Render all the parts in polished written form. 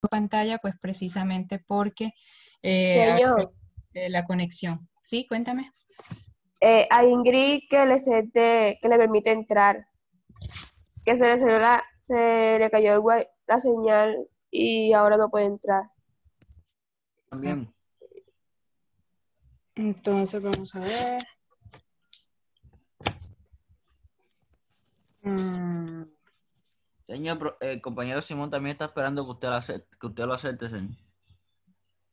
pantalla, pues precisamente porque a Señor, la conexión. Sí, cuéntame. a Ingrid que le permite entrar, que se le cayó la señal y ahora no puede entrar. También. Entonces vamos a ver. Mm, Señor, el compañero Simón también está esperando que usted lo acepte, señor.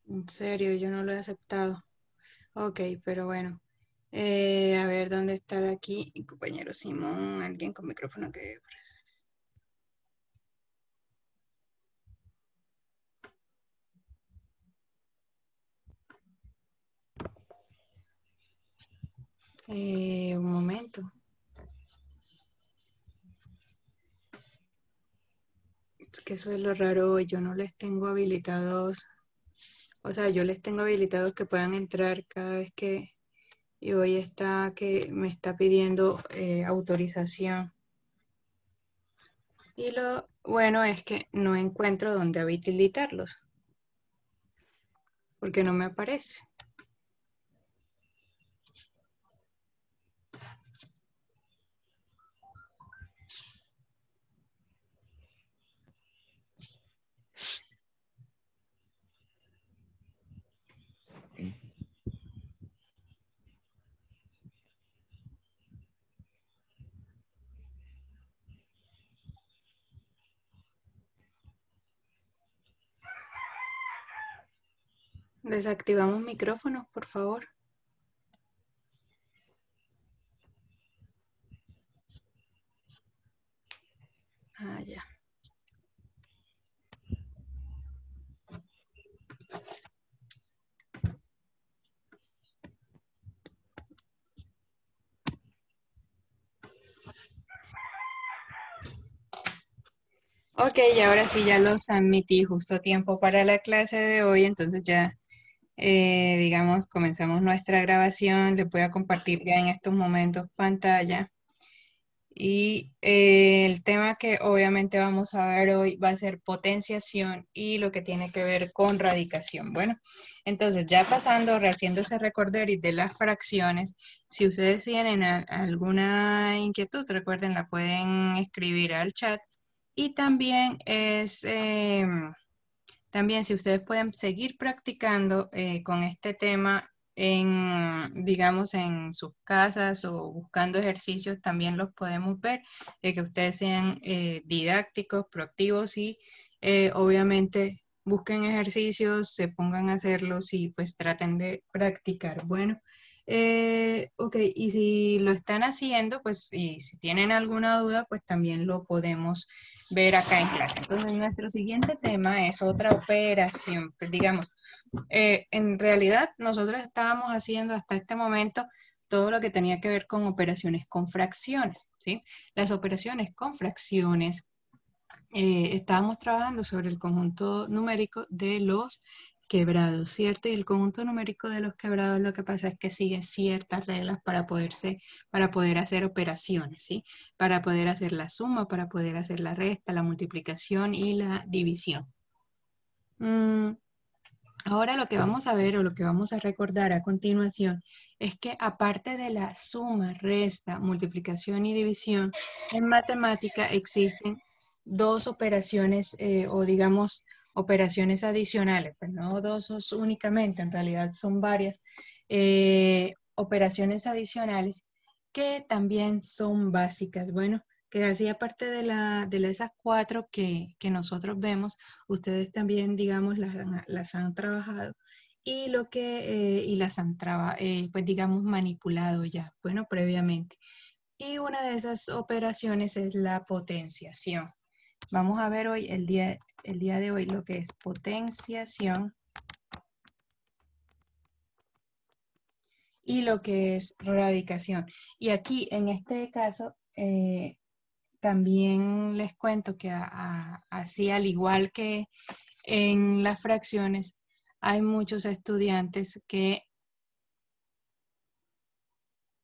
en serio, yo no lo he aceptado. Ok, pero bueno. A ver, ¿dónde está aquí? Mi compañero Simón, alguien con micrófono que... un momento. Es que eso es lo raro, yo no les tengo habilitados, o sea, yo les tengo habilitados que puedan entrar cada vez que, y hoy está que me está pidiendo autorización. Y lo bueno es que no encuentro dónde habilitarlos, porque no me aparece. Desactivamos micrófonos, por favor. Ah, ya. Ok, y ahora sí ya los admití justo a tiempo para la clase de hoy, entonces ya, digamos, comenzamos nuestra grabación. Les voy a compartir ya en estos momentos pantalla. Y el tema que obviamente vamos a ver hoy va a ser potenciación y lo que tiene que ver con radicación. Bueno, entonces ya pasando, haciendo ese recorderis de las fracciones, si ustedes tienen alguna inquietud, recuerden, la pueden escribir al chat. Y también también si ustedes pueden seguir practicando con este tema digamos, en sus casas o buscando ejercicios, también los podemos ver, de que ustedes sean didácticos, proactivos y obviamente busquen ejercicios, se pongan a hacerlos y pues traten de practicar. Bueno, ok, y si lo están haciendo, pues y si tienen alguna duda, pues también lo podemos ver acá en clase. Entonces, nuestro siguiente tema es otra operación, pues digamos, en realidad nosotros estábamos haciendo hasta este momento todo lo que tenía que ver con operaciones con fracciones, ¿sí? Las operaciones con fracciones, estábamos trabajando sobre el conjunto numérico de los quebrados, ¿cierto? Y el conjunto numérico de los quebrados lo que pasa es que sigue ciertas reglas para poder hacer operaciones, ¿sí? Para poder hacer la suma, para poder hacer la resta, la multiplicación y la división. Ahora lo que vamos a ver o lo que vamos a recordar a continuación es que aparte de la suma, resta, multiplicación y división, en matemática existen dos operaciones o digamos operaciones adicionales, pero no dos únicamente, en realidad son varias operaciones adicionales que también son básicas. Bueno, que así aparte de esas cuatro que nosotros vemos, ustedes también, digamos, las han trabajado y y las han pues digamos manipulado ya, bueno, previamente. Y una de esas operaciones es la potenciación. Vamos a ver hoy, el día de hoy, lo que es potenciación y lo que es radicación. Y aquí, en este caso, también les cuento que así, al igual que en las fracciones, hay muchos estudiantes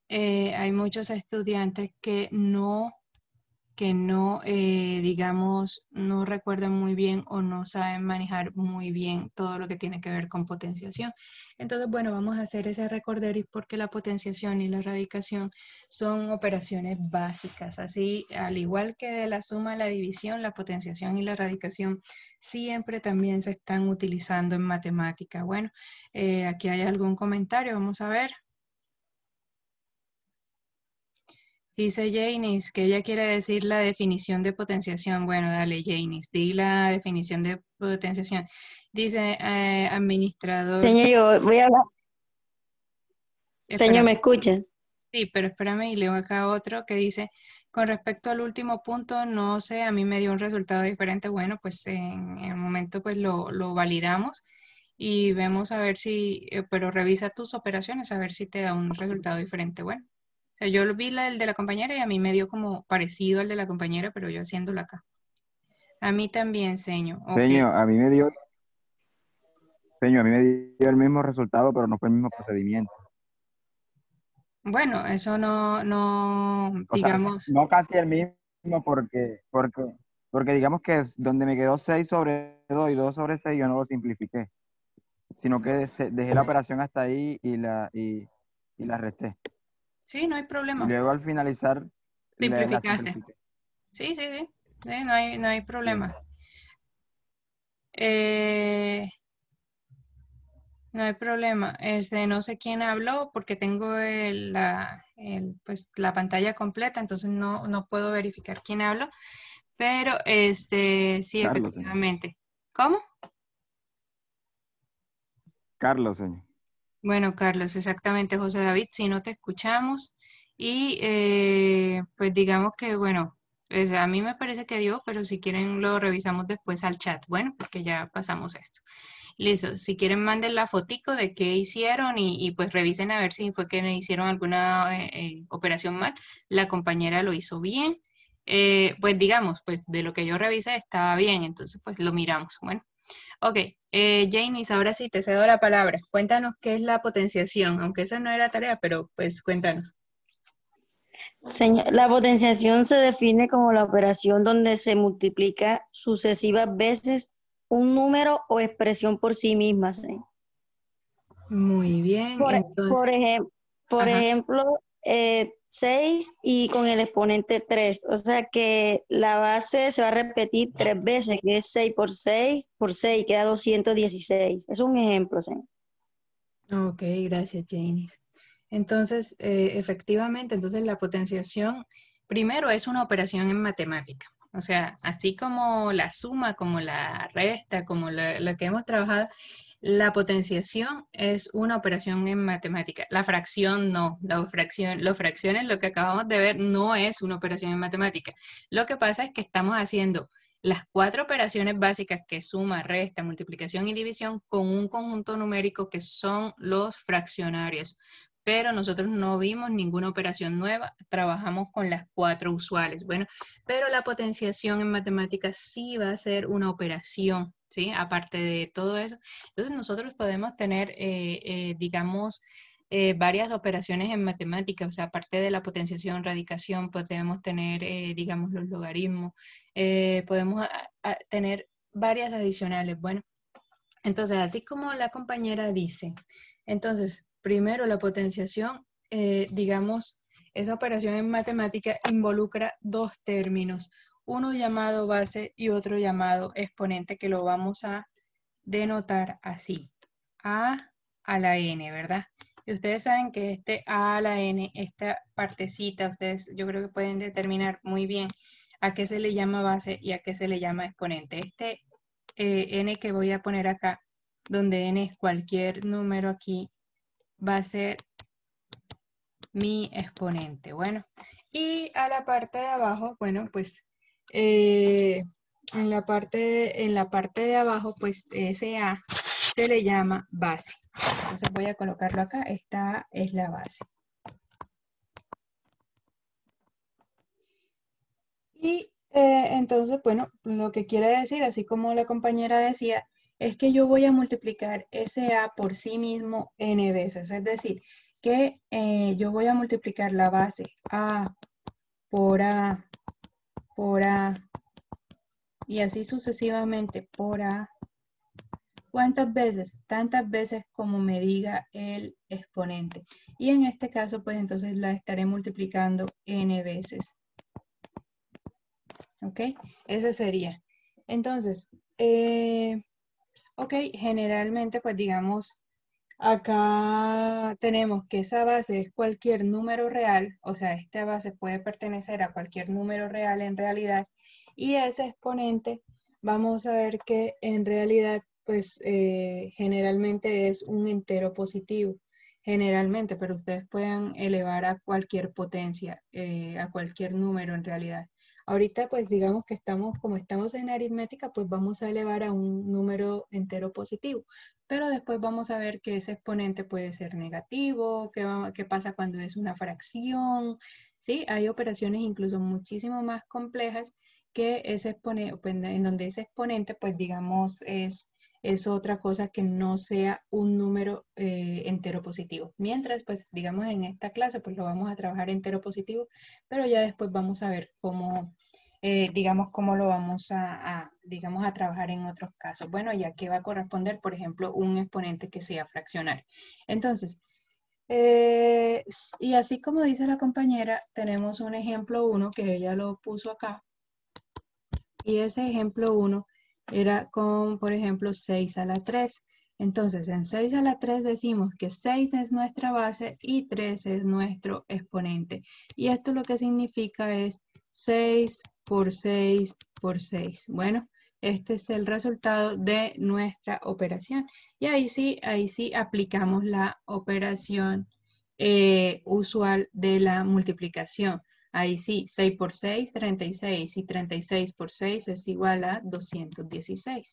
hay muchos estudiantes que no, digamos, no recuerdan muy bien o no saben manejar muy bien todo lo que tiene que ver con potenciación. Entonces, bueno, vamos a hacer ese recorderis porque la potenciación y la radicación son operaciones básicas. Así, al igual que la suma, la división, la potenciación y la radicación siempre también se están utilizando en matemática. Bueno, aquí hay algún comentario, vamos a ver. Dice Janice que ella quiere decir la definición de potenciación. Bueno, dale, Janice, di la definición de potenciación. Dice administrador. Señor, yo voy a hablar. Espera, Señor, ¿me escucha? sí, pero espérame y leo acá otro que dice, con respecto al último punto, no sé, a mí me dio un resultado diferente. Bueno, pues en el momento pues lo validamos y vemos a ver si, pero revisa tus operaciones a ver si te da un resultado diferente. Bueno, o sea, yo vi el de la compañera y a mí me dio como parecido al de la compañera, pero yo haciéndolo acá. A mí también, señor. Ok. Señor, a mí me dio el mismo resultado, pero no fue el mismo procedimiento. Bueno, eso no, O sea, digamos, no casi el mismo porque digamos que donde me quedó 6 sobre 2 y 2 sobre 6 yo no lo simplifiqué, sino que dejé la operación hasta ahí y la resté. sí, no hay Y problema. luego al finalizar la Simplificaste. simplifiqué. Sí, sí, sí. Sí, no hay Sí. problema. Eh, no hay problema. No sé quién habló porque tengo pues, la pantalla completa, entonces no puedo verificar quién habló. Pero sí, Carlos, señor. efectivamente. ¿Cómo? Carlos, señor. Bueno, Carlos, exactamente, José David, si no te escuchamos. Y pues digamos que, bueno, pues a mí me parece que dio, pero si quieren lo revisamos después al chat. Bueno, porque ya pasamos esto. Listo, si quieren manden la fotico de qué hicieron y pues revisen a ver si fue que hicieron alguna operación mal. La compañera lo hizo bien. Pues digamos, pues de lo que yo revisé estaba bien, entonces pues lo miramos. Bueno. Ok, Janice, ahora sí te cedo la palabra. Cuéntanos qué es la potenciación, aunque esa no era tarea, pero pues cuéntanos. Señor, la potenciación se define como la operación donde se multiplica sucesivas veces un número o expresión por sí misma, señor. Muy bien, Por, entonces, por, ejem- por ajá. ejemplo, 6 y con el exponente 3. O sea que la base se va a repetir 3 veces, que es 6 por 6 queda 216. Es un ejemplo, señor. Ok, gracias, Janice. Entonces, efectivamente, entonces la potenciación primero es una operación en matemática. O sea, así como la suma, como la resta, como la que hemos trabajado, la potenciación es una operación en matemática. La fracción no. Las fracciones, lo que acabamos de ver, no es una operación en matemática. Lo que pasa es que estamos haciendo las 4 operaciones básicas que es suma, resta, multiplicación y división con un conjunto numérico que son los fraccionarios. Pero nosotros no vimos ninguna operación nueva, trabajamos con las 4 usuales. Bueno, pero la potenciación en matemáticas sí va a ser una operación, ¿sí? Aparte de todo eso. Entonces nosotros podemos tener, digamos, varias operaciones en matemáticas, o sea, aparte de la potenciación, radicación, podemos tener, digamos, los logaritmos, podemos tener varias adicionales. Bueno, entonces, así como la compañera dice, entonces, primero la potenciación, digamos, esa operación en matemática involucra 2 términos, uno llamado base y otro llamado exponente, que lo vamos a denotar así, a la n, ¿verdad? Y ustedes saben que este a la n, esta partecita, ustedes yo creo que pueden determinar muy bien a qué se le llama base y a qué se le llama exponente. Este n que voy a poner acá, donde n es cualquier número aquí, va a ser mi exponente. Bueno, y a la parte de abajo, bueno, pues en la parte de abajo, pues ese a se le llama base. Entonces voy a colocarlo acá. Esta es la base. Y entonces, bueno, lo que quiere decir, así como la compañera decía, es que yo voy a multiplicar ese A por sí mismo n veces. Es decir, que yo voy a multiplicar la base A por A, y así sucesivamente por A. ¿Cuántas veces? Tantas veces como me diga el exponente. Y en este caso, pues entonces la estaré multiplicando n veces. ¿Ok? Ese sería. Entonces, ok, generalmente, pues digamos, acá tenemos que esa base es cualquier número real, o sea, esta base puede pertenecer a cualquier número real en realidad, y ese exponente, vamos a ver que en realidad, pues generalmente es un entero positivo, generalmente, pero ustedes pueden elevar a cualquier potencia, a cualquier número en realidad. Ahorita, pues digamos que como estamos en aritmética, pues vamos a elevar a un número entero positivo. Pero después vamos a ver que ese exponente puede ser negativo, qué pasa cuando es una fracción, ¿sí? Hay operaciones incluso muchísimo más complejas que ese exponente, en donde ese exponente, pues digamos, es otra cosa que no sea un número entero positivo. Mientras, pues digamos, en esta clase, pues lo vamos a trabajar entero positivo, pero ya después vamos a ver cómo digamos, cómo lo vamos digamos, a trabajar en otros casos. Bueno, ya que va a corresponder, por ejemplo, un exponente que sea fraccionario. Entonces, y así como dice la compañera, tenemos un ejemplo 1 que ella lo puso acá. Y ese ejemplo 1 era con, por ejemplo, 6 a la 3. Entonces, en 6 a la 3 decimos que 6 es nuestra base y 3 es nuestro exponente. Y esto lo que significa es 6 por 6 por 6. Bueno, este es el resultado de nuestra operación. Y ahí sí aplicamos la operación usual de la multiplicación. Ahí sí, 6 por 6, 36, y 36 por 6 es igual a 216.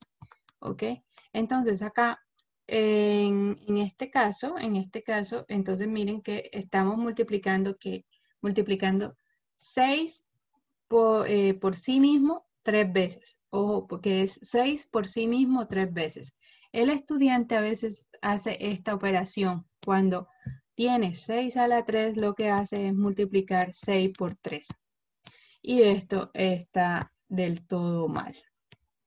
¿Ok? Entonces acá, en este caso, entonces miren que estamos multiplicando 6 por sí mismo 3 veces. Ojo, porque es 6 por sí mismo 3 veces. El estudiante a veces hace esta operación cuando tiene 6 a la 3, lo que hace es multiplicar 6 por 3. Y esto está del todo mal.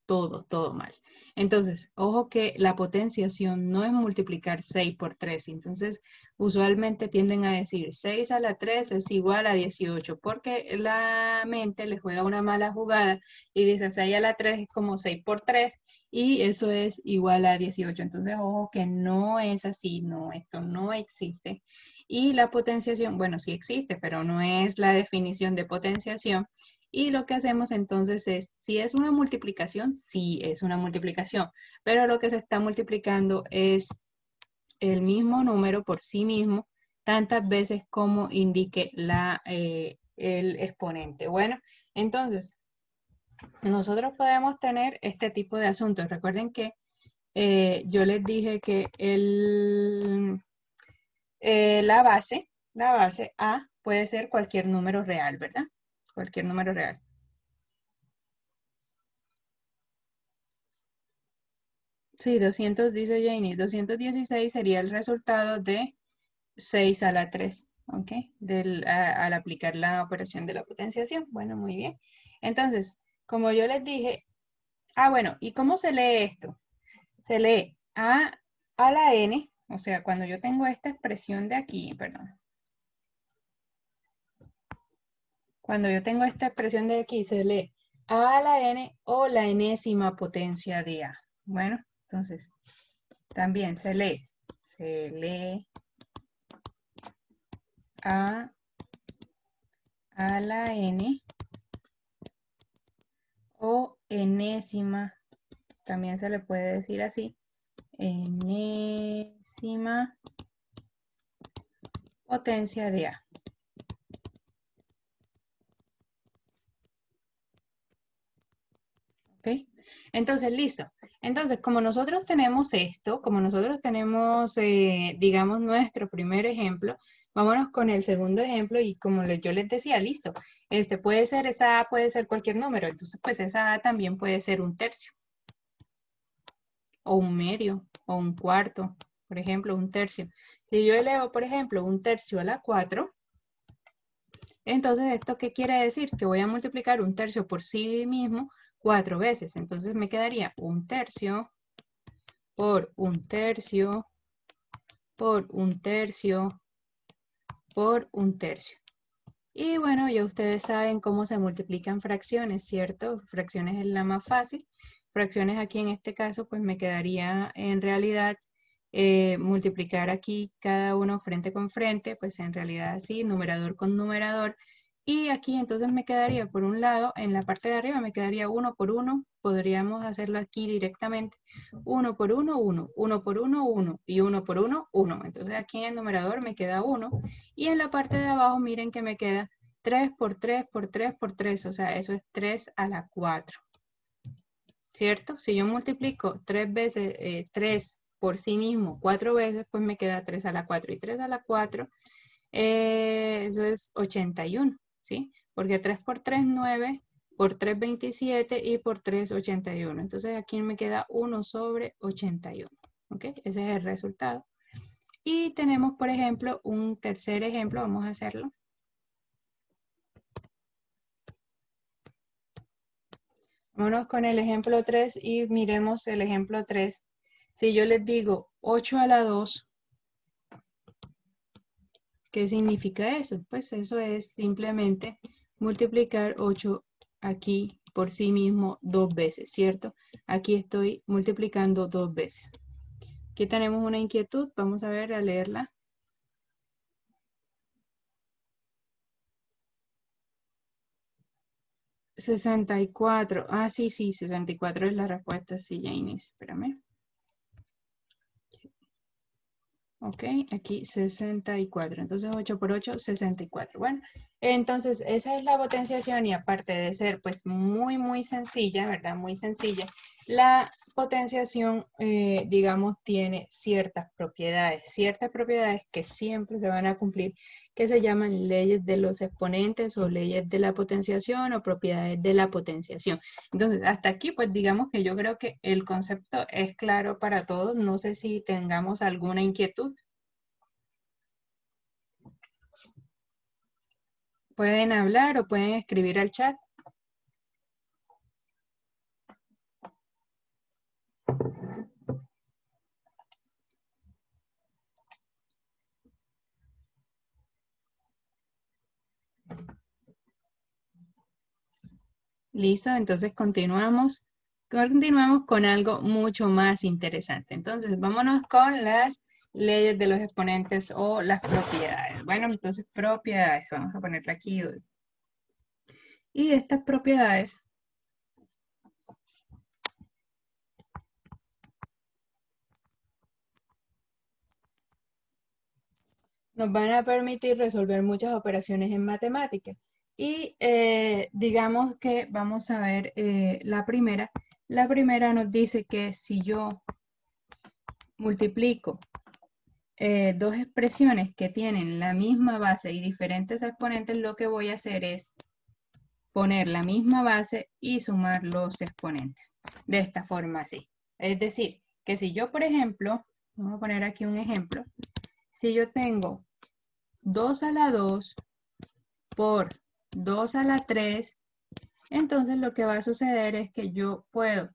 Todo mal. Entonces, ojo que la potenciación no es multiplicar 6 por 3. Entonces, usualmente tienden a decir 6 a la 3 es igual a 18, porque la mente le juega una mala jugada y dice 6 a la 3 es como 6 por 3 y eso es igual a 18. Entonces, ojo que no es así, no, esto no existe. Y la potenciación, bueno, sí existe, pero no es la definición de potenciación. Y lo que hacemos entonces es, si es una multiplicación, sí es una multiplicación, pero lo que se está multiplicando es el mismo número por sí mismo, tantas veces como indique el exponente. Bueno, entonces, nosotros podemos tener este tipo de asuntos. Recuerden que yo les dije que la base A puede ser cualquier número real, ¿verdad? Cualquier número real. Sí, 200 dice Janie. 216 sería el resultado de 6 a la 3, ¿ok? Al aplicar la operación de la potenciación. Bueno, muy bien. Entonces, como yo les dije, bueno, ¿y cómo se lee esto? Se lee a la n, o sea, cuando yo tengo esta expresión de aquí, perdón. Cuando yo tengo esta expresión de aquí, se lee a la n o la enésima potencia de a. Bueno, entonces, también se lee a la n o enésima, también se le puede decir así, enésima potencia de a. ¿Ok? Entonces, listo. Entonces, como nosotros tenemos esto, como nosotros tenemos, digamos, nuestro primer ejemplo, vámonos con el segundo ejemplo y como yo les decía, listo, esa A puede ser cualquier número, entonces pues esa A también puede ser un tercio, o un medio, o un cuarto, por ejemplo, un tercio. Si yo elevo, por ejemplo, un tercio a la 4, Entonces, ¿esto qué quiere decir? Que voy a multiplicar un tercio por sí mismo 4 veces. Entonces me quedaría un tercio por un tercio por un tercio por un tercio. Y bueno, ya ustedes saben cómo se multiplican fracciones, ¿cierto? Fracciones es la más fácil. Fracciones aquí en este caso, pues me quedaría en realidad multiplicar aquí cada uno frente con frente, pues en realidad así, numerador con numerador. Y aquí entonces me quedaría por un lado, en la parte de arriba me quedaría 1 por 1. Podríamos hacerlo aquí directamente. 1 por 1, 1. 1 por 1, 1. Y 1 por 1, 1. Entonces aquí en el numerador me queda 1. Y en la parte de abajo miren que me queda 3 por 3 por 3 por 3. O sea, eso es 3 a la 4. ¿Cierto? Si yo multiplico 3 veces 3 por sí mismo 4 veces, pues me queda 3 a la 4. Y 3 a la 4, eso es 81. ¿Sí? Porque 3 por 3, 9, por 3, 27 y por 3, 81. Entonces aquí me queda 1 sobre 81. ¿Ok? Ese es el resultado. Y tenemos, por ejemplo, un tercer ejemplo. Vamos a hacerlo. Vámonos con el ejemplo 3 y miremos el ejemplo 3. Si yo les digo 8 a la 2, ¿qué significa eso? Pues eso es simplemente multiplicar 8 aquí por sí mismo 2 veces, ¿cierto? Aquí estoy multiplicando 2 veces. Aquí tenemos una inquietud, vamos a ver, a leerla. $64. Ah, sí, 64 es la respuesta. Sí, Janie, espérame. Ok, aquí 64. Entonces 8 por 8, 64. Bueno, entonces esa es la potenciación y aparte de ser pues muy sencilla, ¿verdad? Muy sencilla. La potenciación, digamos, tiene ciertas propiedades que siempre se van a cumplir, que se llaman leyes de los exponentes o leyes de la potenciación o propiedades de la potenciación. Entonces, hasta aquí, pues digamos que yo creo que el concepto es claro para todos. No sé si tengamos alguna inquietud. Pueden hablar o pueden escribir al chat. Listo, entonces continuamos. Continuamos con algo mucho más interesante. Entonces, vámonos con las leyes de los exponentes o las propiedades. Bueno, entonces propiedades, vamos a ponerla aquí. Y estas propiedades nos van a permitir resolver muchas operaciones en matemáticas. Y digamos que vamos a ver la primera. La primera nos dice que si yo multiplico dos expresiones que tienen la misma base y diferentes exponentes, lo que voy a hacer es poner la misma base y sumar los exponentes. De esta forma así. Es decir, que si yo, por ejemplo, vamos a poner aquí un ejemplo. Si yo tengo 2 a la 2 por 2 a la 3, entonces lo que va a suceder es que yo puedo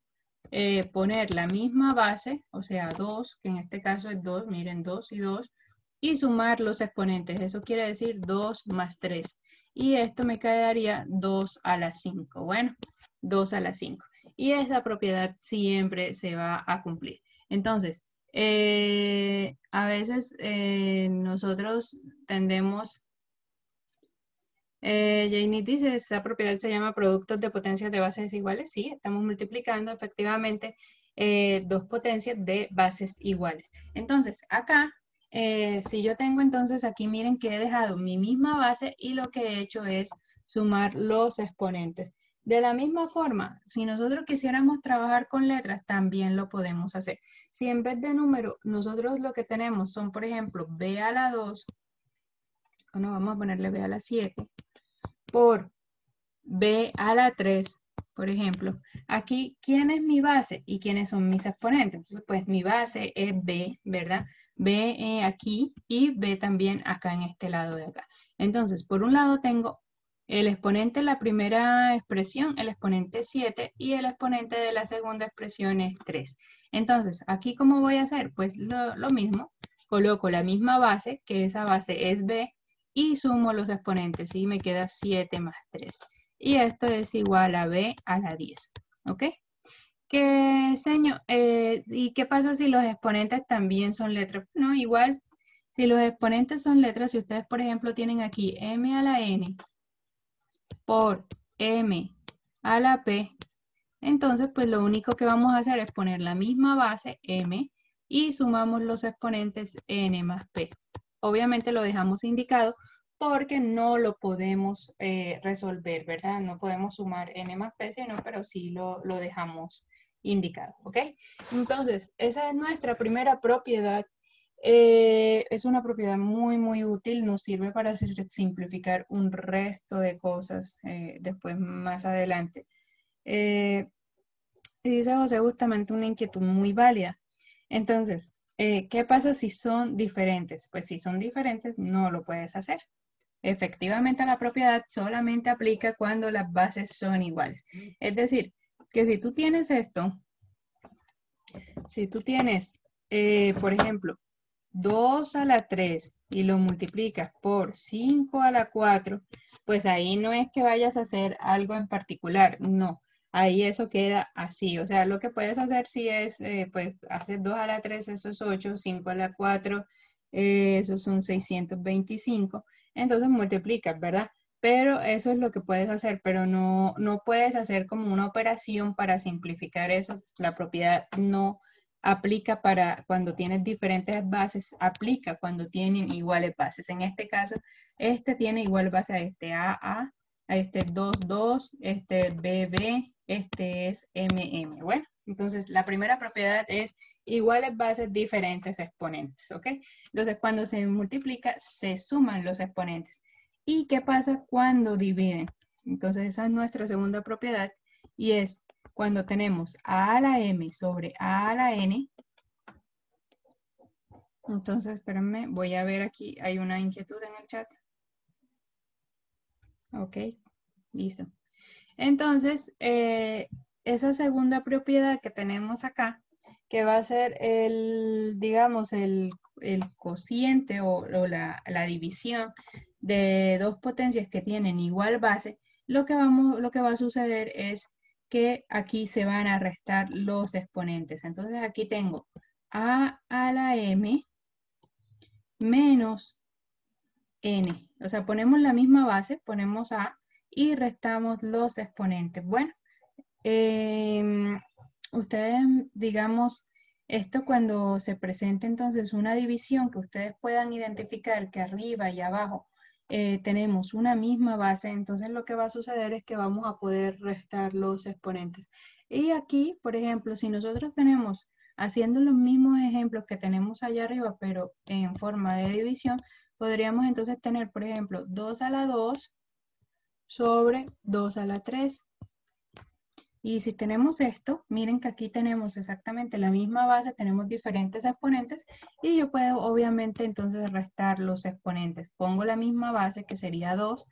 poner la misma base, o sea 2, que en este caso es 2, miren 2 y 2, y sumar los exponentes. Eso quiere decir 2 más 3. Y esto me quedaría 2 a la 5. Bueno, 2 a la 5. Y esa propiedad siempre se va a cumplir. Entonces, a veces nosotros tendemos... Janie dice, esa propiedad se llama productos de potencias de bases iguales. Sí, estamos multiplicando efectivamente dos potencias de bases iguales. Entonces, acá, si yo tengo entonces aquí, miren que he dejado mi misma base y lo que he hecho es sumar los exponentes. De la misma forma, si nosotros quisiéramos trabajar con letras, también lo podemos hacer. Si en vez de número, nosotros lo que tenemos son, por ejemplo, b a la 2, bueno, vamos a ponerle b a la 7, por b a la 3, por ejemplo. Aquí, ¿quién es mi base y quiénes son mis exponentes? Entonces, pues mi base es b, ¿verdad? B aquí y b también acá en este lado de acá. Entonces, por un lado tengo el exponente de la primera expresión, el exponente es 7 y el exponente de la segunda expresión es 3. Entonces, aquí ¿cómo voy a hacer? Pues lo mismo, coloco la misma base, que esa base es b, y sumo los exponentes y me queda 7 más 3. Y esto es igual a b a la 10, ¿ok? ¿Y qué pasa si los exponentes también son letras? No, igual, si los exponentes son letras, si ustedes, por ejemplo, tienen aquí m a la n por m a la p, entonces pues lo único que vamos a hacer es poner la misma base m y sumamos los exponentes n más p. Obviamente lo dejamos indicado porque no lo podemos resolver, ¿verdad? No podemos sumar n más p, sino, pero sí lo dejamos indicado, ¿ok? Entonces, esa es nuestra primera propiedad. Es una propiedad muy, muy útil, nos sirve para simplificar un resto de cosas después, más adelante. Y dice José justamente una inquietud muy válida. Entonces, ¿qué pasa si son diferentes? Pues si son diferentes, no lo puedes hacer. Efectivamente, la propiedad solamente aplica cuando las bases son iguales. Es decir, que si tú tienes esto, si tú tienes, por ejemplo, 2 a la 3 y lo multiplicas por 5 a la 4, pues ahí no es que vayas a hacer algo en particular, no. Ahí eso queda así. O sea, lo que puedes hacer si es, pues, haces 2 a la 3, eso es 8, 5 a la 4, esos son 625. Entonces multiplicas, ¿verdad? Pero eso es lo que puedes hacer, pero no puedes hacer como una operación para simplificar eso. La propiedad no aplica para cuando tienes diferentes bases, aplica cuando tienen iguales bases. En este caso, este tiene igual base a este a este 2, este BB, este es MM. Bueno, entonces la primera propiedad es iguales bases, diferentes exponentes, ¿ok? Entonces cuando se multiplica, se suman los exponentes. ¿Y qué pasa cuando dividen? Entonces esa es nuestra segunda propiedad y es cuando tenemos a la m sobre a la n. Entonces, espérenme, voy a ver aquí, hay una inquietud en el chat. Ok, listo. Entonces, esa segunda propiedad que tenemos acá, que va a ser digamos, el cociente o la división de dos potencias que tienen igual base, lo que va a suceder es que aquí se van a restar los exponentes. Entonces aquí tengo a la m menos n. O sea, ponemos la misma base, ponemos a y restamos los exponentes. Bueno, ustedes, digamos, esto cuando se presente entonces una división que ustedes puedan identificar que arriba y abajo tenemos una misma base, entonces lo que va a suceder es que vamos a poder restar los exponentes. Y aquí, por ejemplo, si nosotros tenemos, haciendo los mismos ejemplos que tenemos allá arriba, pero en forma de división, podríamos entonces tener, por ejemplo, 2 a la 2 sobre 2 a la 3. Y si tenemos esto, miren que aquí tenemos exactamente la misma base, tenemos diferentes exponentes y yo puedo obviamente entonces restar los exponentes. Pongo la misma base que sería 2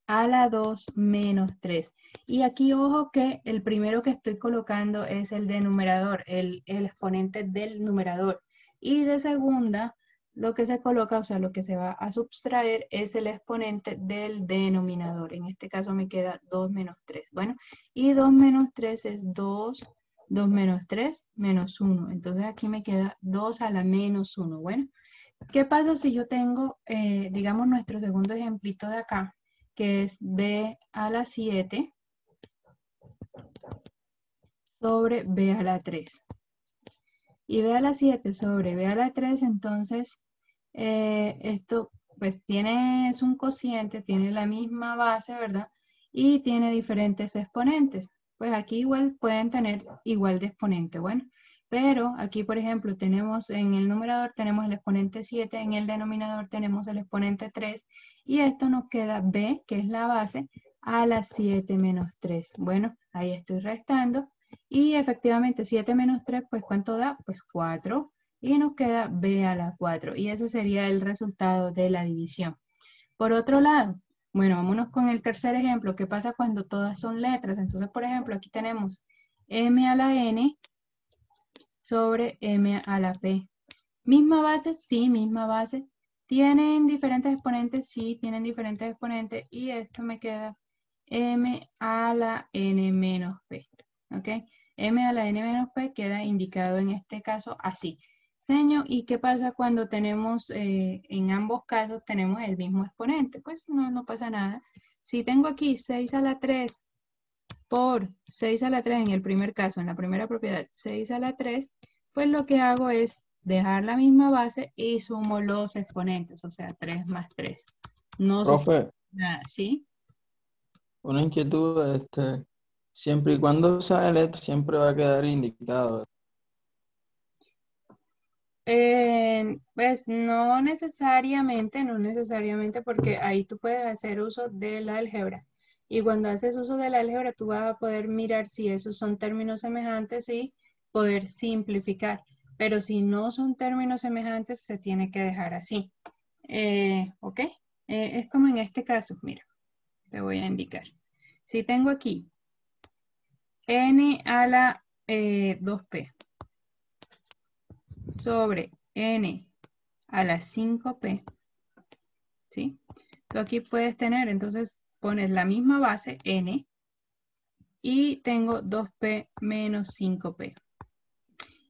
a la 2 menos 3. Y aquí ojo que el primero que estoy colocando es el denominador, el exponente del numerador. Y de segunda, lo que se coloca, o sea, lo que se va a subtraer es el exponente del denominador. En este caso me queda 2 menos 3. Bueno, y 2 menos 3 es 2, 2 menos 3, menos 1. Entonces aquí me queda 2 a la menos 1. Bueno, ¿qué pasa si yo tengo, digamos, nuestro segundo ejemplito de acá, que es b a la 7 sobre b a la 3? Y b a la 7 sobre b a la 3, entonces esto pues es un cociente, tiene la misma base, ¿verdad? Y tiene diferentes exponentes. Pues aquí igual pueden tener igual de exponente, bueno. Pero aquí, por ejemplo, tenemos en el numerador tenemos el exponente 7, en el denominador tenemos el exponente 3 y esto nos queda b, que es la base, a la 7 menos 3. Bueno, ahí estoy restando. Y efectivamente 7 menos 3, pues ¿cuánto da? Pues 4. Y nos queda b a la 4. Y ese sería el resultado de la división. Por otro lado, Bueno, vámonos con el tercer ejemplo. ¿Qué pasa cuando todas son letras? Entonces, por ejemplo, aquí tenemos m a la n sobre m a la p. ¿Misma base? Sí, misma base. ¿Tienen diferentes exponentes? Sí, tienen diferentes exponentes. Y esto me queda m a la n menos p. ¿Ok? M a la n menos p queda indicado en este caso así. Seño, ¿y qué pasa cuando tenemos, en ambos casos tenemos el mismo exponente? Pues no pasa nada. Si tengo aquí 6 a la 3 por 6 a la 3 en el primer caso, en la primera propiedad, 6 a la 3, pues lo que hago es dejar la misma base y sumo los exponentes, o sea, 3 más 3. No sucede Profe, nada, ¿sí? una inquietud, siempre y cuando sea LED, siempre va a quedar indicado. Pues no necesariamente, porque ahí tú puedes hacer uso del álgebra. Y cuando haces uso del álgebra, tú vas a poder mirar si esos son términos semejantes y poder simplificar. Pero si no son términos semejantes, se tiene que dejar así. ¿Ok? Es como en este caso, mira, te voy a indicar. Si tengo aquí n a la 2p sobre n a la 5p, ¿sí? Tú aquí puedes tener, entonces pones la misma base, n, y tengo 2p menos 5p.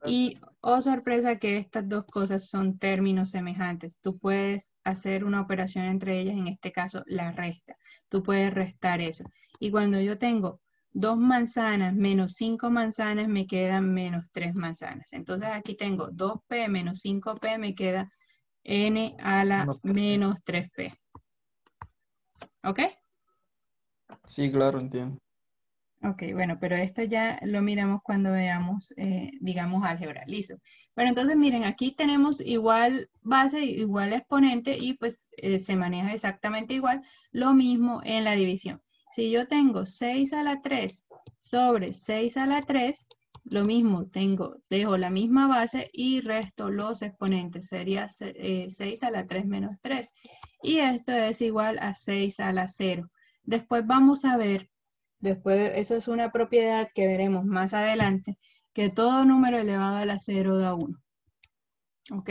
Y, oh sorpresa, que estas dos cosas son términos semejantes. Tú puedes hacer una operación entre ellas, en este caso la resta. Tú puedes restar eso. Y cuando yo tengo 2 manzanas menos 5 manzanas, me quedan menos 3 manzanas. Entonces aquí tengo 2p menos 5p, me queda n a la menos 3p. ¿Ok? Sí, claro, entiendo. Ok, bueno, pero esto ya lo miramos cuando veamos, digamos, álgebra. Listo. Pero entonces, miren, aquí tenemos igual base, igual exponente y pues se maneja exactamente igual. Lo mismo en la división. Si yo tengo 6 a la 3 sobre 6 a la 3, lo mismo, dejo la misma base y resto los exponentes. Sería 6 a la 3 menos 3. Y esto es igual a 6 a la 0. Después vamos a ver. Después, eso es una propiedad que veremos más adelante, que todo número elevado a la 0 da 1. ¿Ok?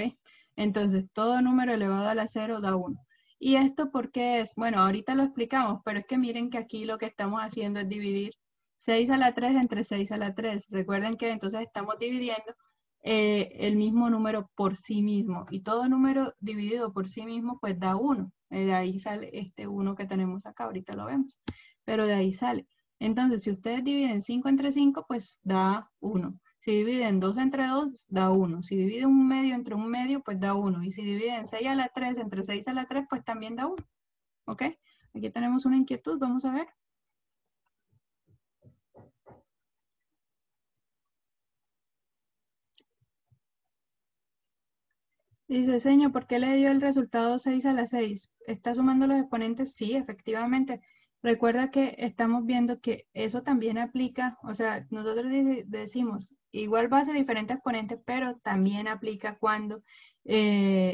Entonces, todo número elevado a la 0 da 1. ¿Y esto por qué es? Bueno, ahorita lo explicamos, pero es que miren que aquí lo que estamos haciendo es dividir 6 a la 3 entre 6 a la 3. Recuerden que entonces estamos dividiendo el mismo número por sí mismo. Y todo número dividido por sí mismo, pues da 1. De ahí sale este 1 que tenemos acá, ahorita lo vemos. Pero de ahí sale. Entonces, si ustedes dividen 5 entre 5, pues da 1. Si dividen 2 entre 2, da 1. Si dividen un medio entre un medio, pues da 1. Y si dividen 6 a la 3 entre 6 a la 3, pues también da 1. ¿Ok? Aquí tenemos una inquietud, vamos a ver. Dice, señor, ¿por qué le dio el resultado 6 a la 6? ¿Está sumando los exponentes? Sí, efectivamente. Recuerda que estamos viendo que eso también aplica, o sea, nosotros decimos igual base, diferente exponente, pero también aplica cuando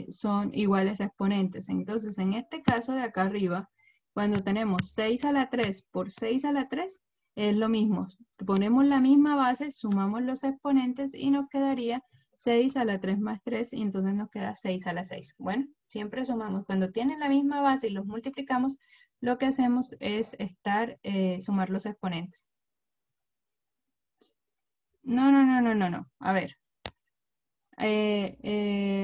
son iguales exponentes. Entonces, en este caso de acá arriba, cuando tenemos 6 a la 3 por 6 a la 3, es lo mismo. Ponemos la misma base, sumamos los exponentes y nos quedaría 6 a la 3 más 3 y entonces nos queda 6 a la 6. Bueno, siempre sumamos. Cuando tienen la misma base y los multiplicamos, lo que hacemos es sumar los exponentes. No. A ver.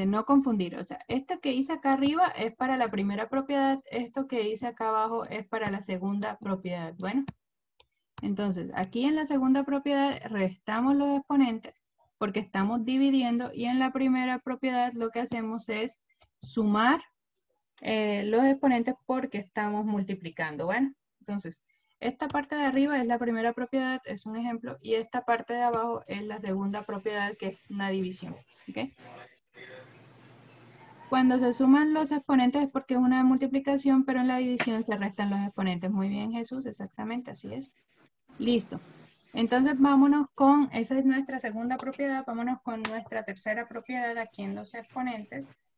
No confundir. O sea, esto que hice acá arriba es para la primera propiedad. Esto que hice acá abajo es para la segunda propiedad. Bueno, entonces aquí en la segunda propiedad restamos los exponentes porque estamos dividiendo, y en la primera propiedad lo que hacemos es sumar los exponentes porque estamos multiplicando. Bueno, entonces esta parte de arriba es la primera propiedad, es un ejemplo, y esta parte de abajo es la segunda propiedad, que es una división. ¿Ok? Cuando se suman los exponentes es porque es una multiplicación, pero en la división se restan los exponentes. Muy bien, Jesús, exactamente, así es. Listo. Entonces vámonos esa es nuestra segunda propiedad, vámonos con nuestra tercera propiedad aquí en los exponentes.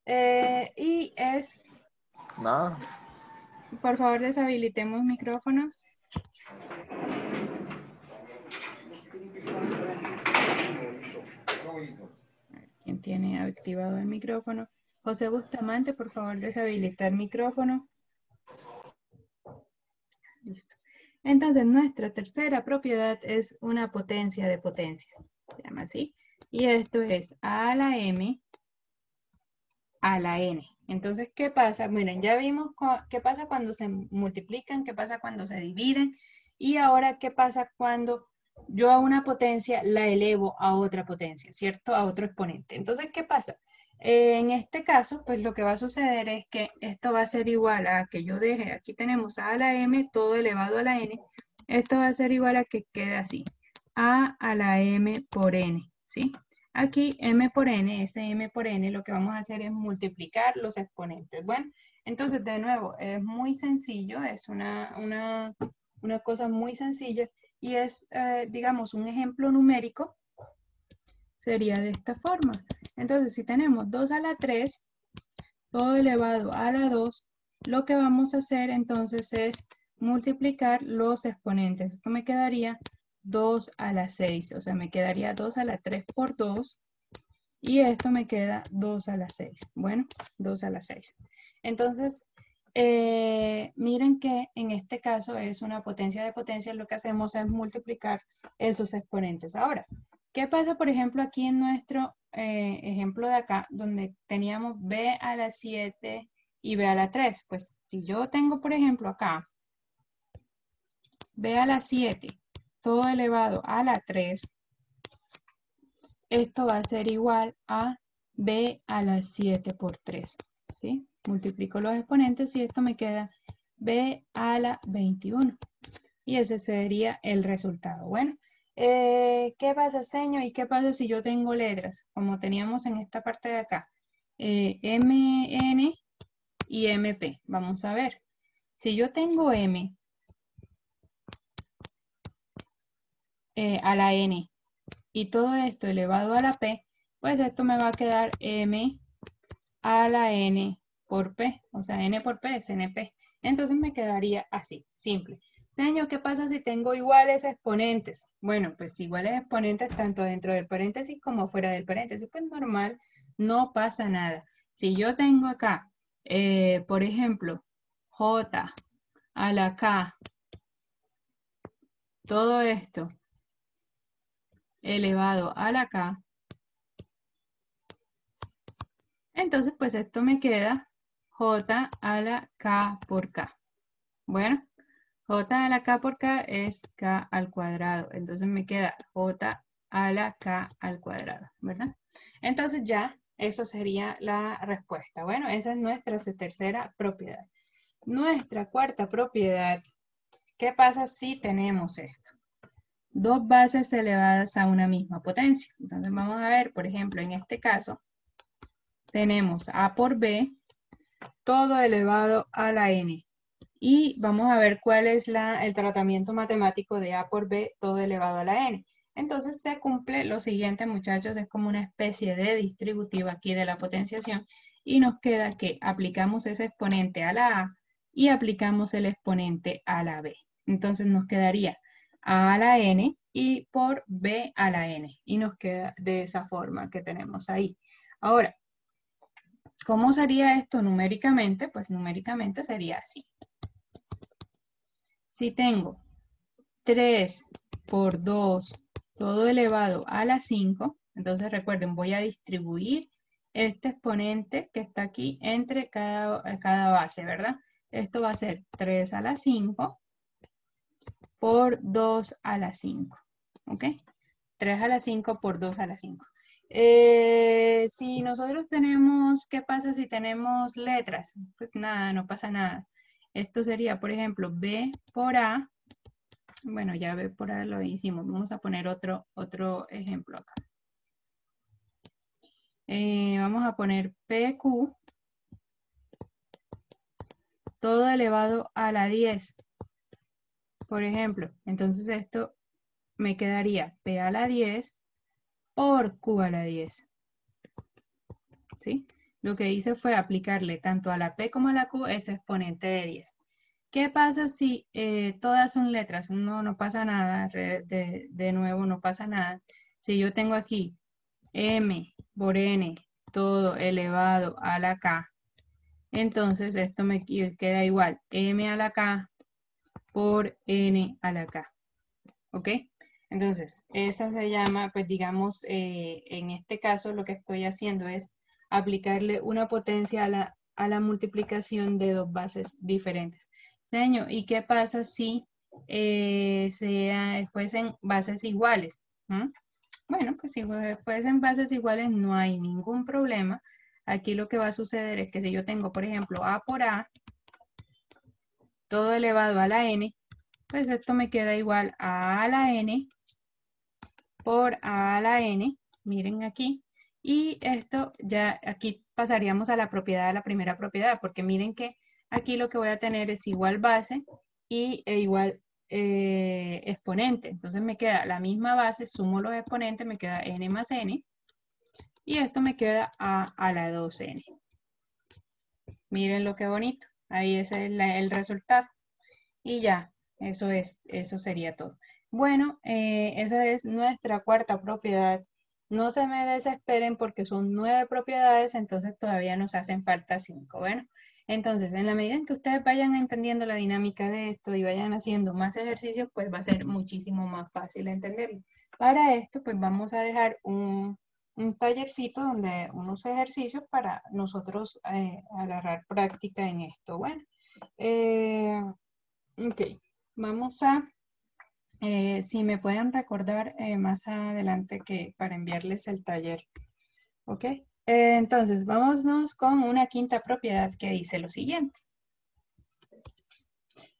Y es, Nada. por favor, deshabilitemos micrófonos. ¿Quién tiene activado el micrófono? José Bustamante, por favor, deshabilitar micrófono. Listo. Entonces, nuestra tercera propiedad es una potencia de potencias. Se llama así. Y esto es A a la M a la N. Entonces, ¿qué pasa? Miren, ya vimos qué pasa cuando se multiplican, qué pasa cuando se dividen. Y ahora, ¿qué pasa cuando yo a una potencia la elevo a otra potencia, ¿cierto? A otro exponente. Entonces, ¿qué pasa? En este caso, pues lo que va a suceder es que esto va a ser igual a que yo deje, aquí tenemos a la M, todo elevado a la N. Esto va a ser igual a que quede así, a la M por N, ¿sí? Aquí M por N, ese M por N, lo que vamos a hacer es multiplicar los exponentes. Bueno, entonces de nuevo, es muy sencillo, es una cosa muy sencilla y es, digamos, un ejemplo numérico, sería de esta forma. Entonces, si tenemos 2 a la 3, todo elevado a la 2, lo que vamos a hacer entonces es multiplicar los exponentes. Esto me quedaría 2 a la 6, o sea, me quedaría 2 a la 3 por 2, y esto me queda 2 a la 6. Bueno, 2 a la 6. Entonces, miren que en este caso es una potencia de potencias, lo que hacemos es multiplicar esos exponentes. Ahora, ¿qué pasa, por ejemplo, aquí en nuestro ejemplo de acá, donde teníamos b a la 7 y b a la 3? Pues si yo tengo, por ejemplo, acá b a la 7, todo elevado a la 3, esto va a ser igual a b a la 7 por 3, ¿sí? Multiplico los exponentes y esto me queda b a la 21. Y ese sería el resultado. Bueno, ¿qué pasa, señor? ¿Y qué pasa si yo tengo letras? Como teníamos en esta parte de acá. MN y MP. Vamos a ver. Si yo tengo M a la N y todo esto elevado a la P, pues esto me va a quedar M a la N por P. O sea, N por P es NP. Entonces me quedaría así, simple. Señor, ¿qué pasa si tengo iguales exponentes? Bueno, pues iguales exponentes tanto dentro del paréntesis como fuera del paréntesis. Pues normal, no pasa nada. Si yo tengo acá, por ejemplo, J a la K, todo esto elevado a la K, entonces pues esto me queda J a la K por K. Bueno, J a la K por K es K al cuadrado. Entonces me queda J a la K al cuadrado, ¿verdad? Entonces ya, eso sería la respuesta. Bueno, esa es nuestra tercera propiedad. Nuestra cuarta propiedad, ¿qué pasa si tenemos esto? Dos bases elevadas a una misma potencia. Entonces vamos a ver, por ejemplo, en este caso, tenemos A por B, todo elevado a la N. Y vamos a ver cuál es el tratamiento matemático de A por B, todo elevado a la N. Entonces se cumple lo siguiente, muchachos, es como una especie de distributiva aquí de la potenciación. Y nos queda que aplicamos ese exponente a la A y aplicamos el exponente a la B. Entonces nos quedaría A a la N y por B a la N. Y nos queda de esa forma que tenemos ahí. Ahora, ¿cómo sería esto numéricamente? Pues numéricamente sería así. Si tengo 3 por 2, todo elevado a la 5, entonces recuerden, voy a distribuir este exponente que está aquí entre cada base, ¿verdad? Esto va a ser 3 a la 5 por 2 a la 5, ¿ok? 3 a la 5 por 2 a la 5. Si nosotros tenemos, ¿qué pasa si tenemos letras? Pues nada, no pasa nada. Esto sería, por ejemplo, B por A. Bueno, ya B por A lo hicimos. Vamos a poner otro ejemplo acá. Vamos a poner PQ, todo elevado a la 10. Por ejemplo, entonces esto me quedaría P a la 10 por Q a la 10. ¿Sí? lo que hice fue aplicarle tanto a la P como a la Q ese exponente de 10. ¿Qué pasa si todas son letras? No pasa nada, de nuevo no pasa nada. Si yo tengo aquí M por N, todo elevado a la K, entonces esto me queda igual, M a la K por N a la K. ¿Ok? Entonces, esa se llama, pues digamos, en este caso lo que estoy haciendo es aplicarle una potencia a la multiplicación de dos bases diferentes. Señor, ¿y qué pasa si fuesen bases iguales? ¿Mm? Bueno, pues si fuesen bases iguales no hay ningún problema. Aquí lo que va a suceder es que si yo tengo, por ejemplo, A por A, todo elevado a la N, pues esto me queda igual a A a la N por A a la N, miren aquí, y esto ya aquí pasaríamos a la propiedad de la primera propiedad, porque miren que aquí lo que voy a tener es igual base e igual exponente. Entonces me queda la misma base, sumo los exponentes, me queda N más N, y esto me queda A a la 2N. Miren lo que bonito, ahí ese es el resultado. Y ya, eso sería todo. Bueno, esa es nuestra cuarta propiedad. No se me desesperen porque son 9 propiedades, entonces todavía nos hacen falta 5. Bueno, entonces en la medida en que ustedes vayan entendiendo la dinámica de esto y vayan haciendo más ejercicios, pues va a ser muchísimo más fácil entenderlo. Para esto, pues vamos a dejar un tallercito donde unos ejercicios para nosotros agarrar práctica en esto. Bueno, ok, vamos a, si me pueden recordar más adelante que para enviarles el taller. Ok, entonces vámonos con una quinta propiedad que dice lo siguiente.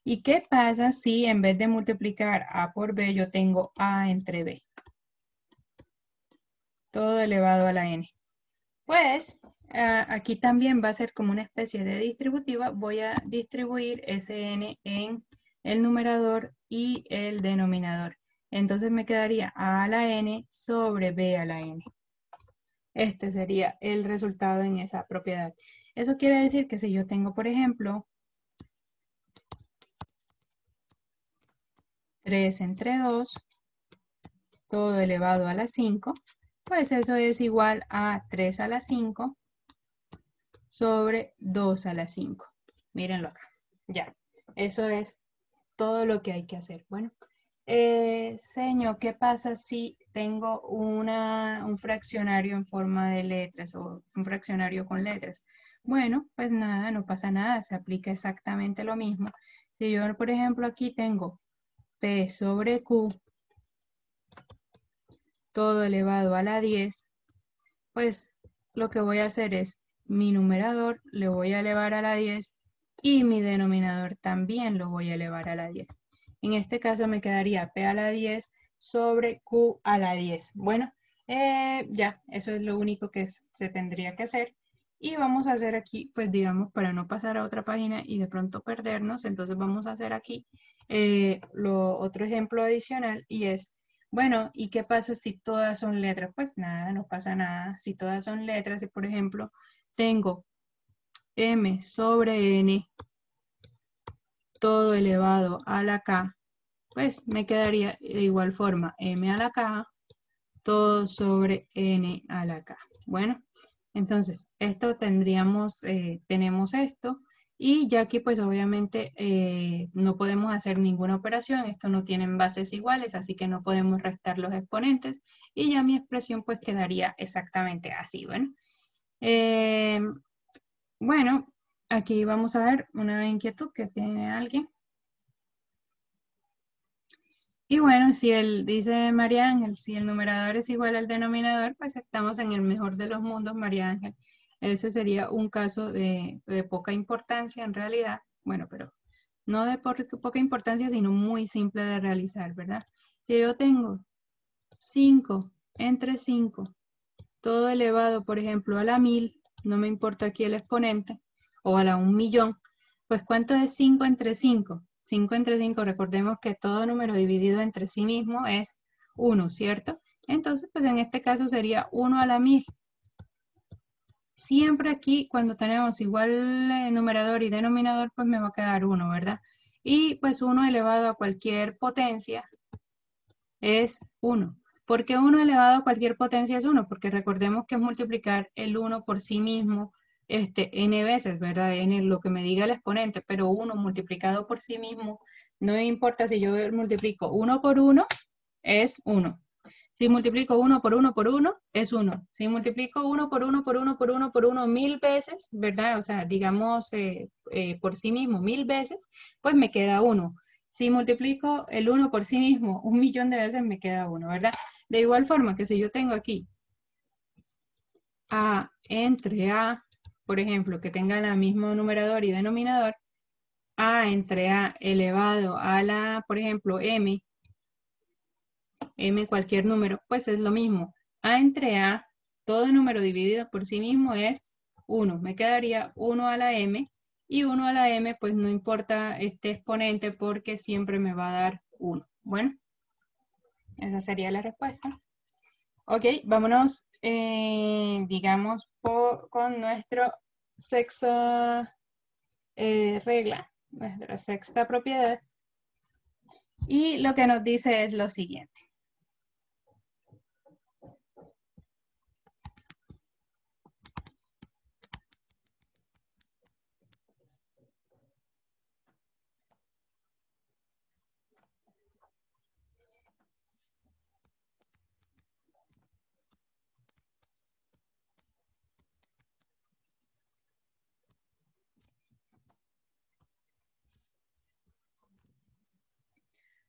¿Y qué pasa si en vez de multiplicar A por B yo tengo A entre B? Todo elevado a la N. Pues aquí también va a ser como una especie de distributiva. Voy a distribuir ese N en el numerador y el denominador. Entonces me quedaría A a la N sobre B a la N. Este sería el resultado en esa propiedad. Eso quiere decir que si yo tengo, por ejemplo, 3 entre 2, todo elevado a la 5, pues eso es igual a 3 a la 5 sobre 2 a la 5. Mírenlo acá. Ya, eso es todo lo que hay que hacer. Bueno, señor, ¿qué pasa si tengo un fraccionario en forma de letras o un fraccionario con letras? Bueno, pues nada, no pasa nada, se aplica exactamente lo mismo. Si yo, por ejemplo, aquí tengo P sobre Q, todo elevado a la 10, pues lo que voy a hacer es mi numerador le voy a elevar a la 10 y mi denominador también lo voy a elevar a la 10. En este caso me quedaría P a la 10 sobre Q a la 10. Bueno, ya, eso es lo único que se tendría que hacer. Y vamos a hacer aquí, pues digamos, para no pasar a otra página y de pronto perdernos, entonces vamos a hacer aquí otro ejemplo adicional y es, bueno, ¿y qué pasa si todas son letras? Pues nada, no pasa nada. Si todas son letras, si por ejemplo tengo M sobre N, todo elevado a la K, pues me quedaría de igual forma M a la K, todo sobre N a la K. Bueno, entonces esto tenemos esto. Y ya aquí pues obviamente no podemos hacer ninguna operación, esto no tienen bases iguales, así que no podemos restar los exponentes y ya mi expresión pues quedaría exactamente así. Bueno, aquí vamos a ver una inquietud que tiene alguien. Y bueno, si dice María Ángel, si el numerador es igual al denominador, pues estamos en el mejor de los mundos, María Ángel. Ese sería un caso de poca importancia en realidad. Bueno, pero no de poca importancia, sino muy simple de realizar, ¿verdad? Si yo tengo 5 entre 5, todo elevado, por ejemplo, a la 1000, no me importa aquí el exponente, o a la 1.000.000, pues ¿cuánto es 5 entre 5? 5 entre 5, recordemos que todo número dividido entre sí mismo es 1, ¿cierto? Entonces, pues en este caso sería 1 a la 1000. Siempre aquí, cuando tenemos igual numerador y denominador, pues me va a quedar 1, ¿verdad? Y pues 1 elevado a cualquier potencia es 1. ¿Por qué 1 elevado a cualquier potencia es 1? Porque recordemos que es multiplicar el 1 por sí mismo n veces, ¿verdad? N lo que me diga el exponente, pero 1 multiplicado por sí mismo, no importa si yo multiplico 1 por 1, es 1. Si multiplico 1 por 1 por 1, es 1. Si multiplico 1 por 1 por 1 por 1 por 1 1000 veces, ¿verdad? O sea, digamos por sí mismo 1000 veces, pues me queda 1. Si multiplico el 1 por sí mismo 1.000.000 de veces, me queda 1, ¿verdad? De igual forma que si yo tengo aquí A entre A, por ejemplo, que tenga el mismo numerador y denominador, A entre A elevado a la, por ejemplo, M cualquier número, pues es lo mismo. A entre A, todo número dividido por sí mismo es 1. Me quedaría 1 a la M y 1 a la M, pues no importa este exponente porque siempre me va a dar 1. Bueno, esa sería la respuesta. Ok, vámonos, digamos, con nuestra sexta regla, nuestra sexta propiedad. Y lo que nos dice es lo siguiente.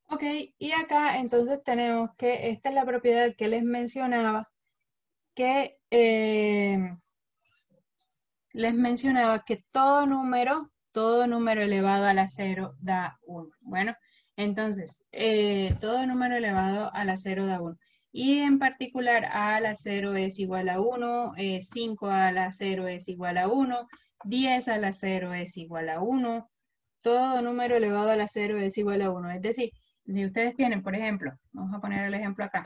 Ok, y acá entonces tenemos que esta es la propiedad que les mencionaba, que todo número elevado a la 0 da 1. Bueno, entonces, todo número elevado a la 0 da 1. Y en particular, a la 0 es igual a 1, 5 a la 0 es igual a 1, 10 a la 0 es igual a 1. Todo número elevado a la 0 es igual a 1. Es decir, si ustedes tienen, por ejemplo, vamos a poner el ejemplo acá.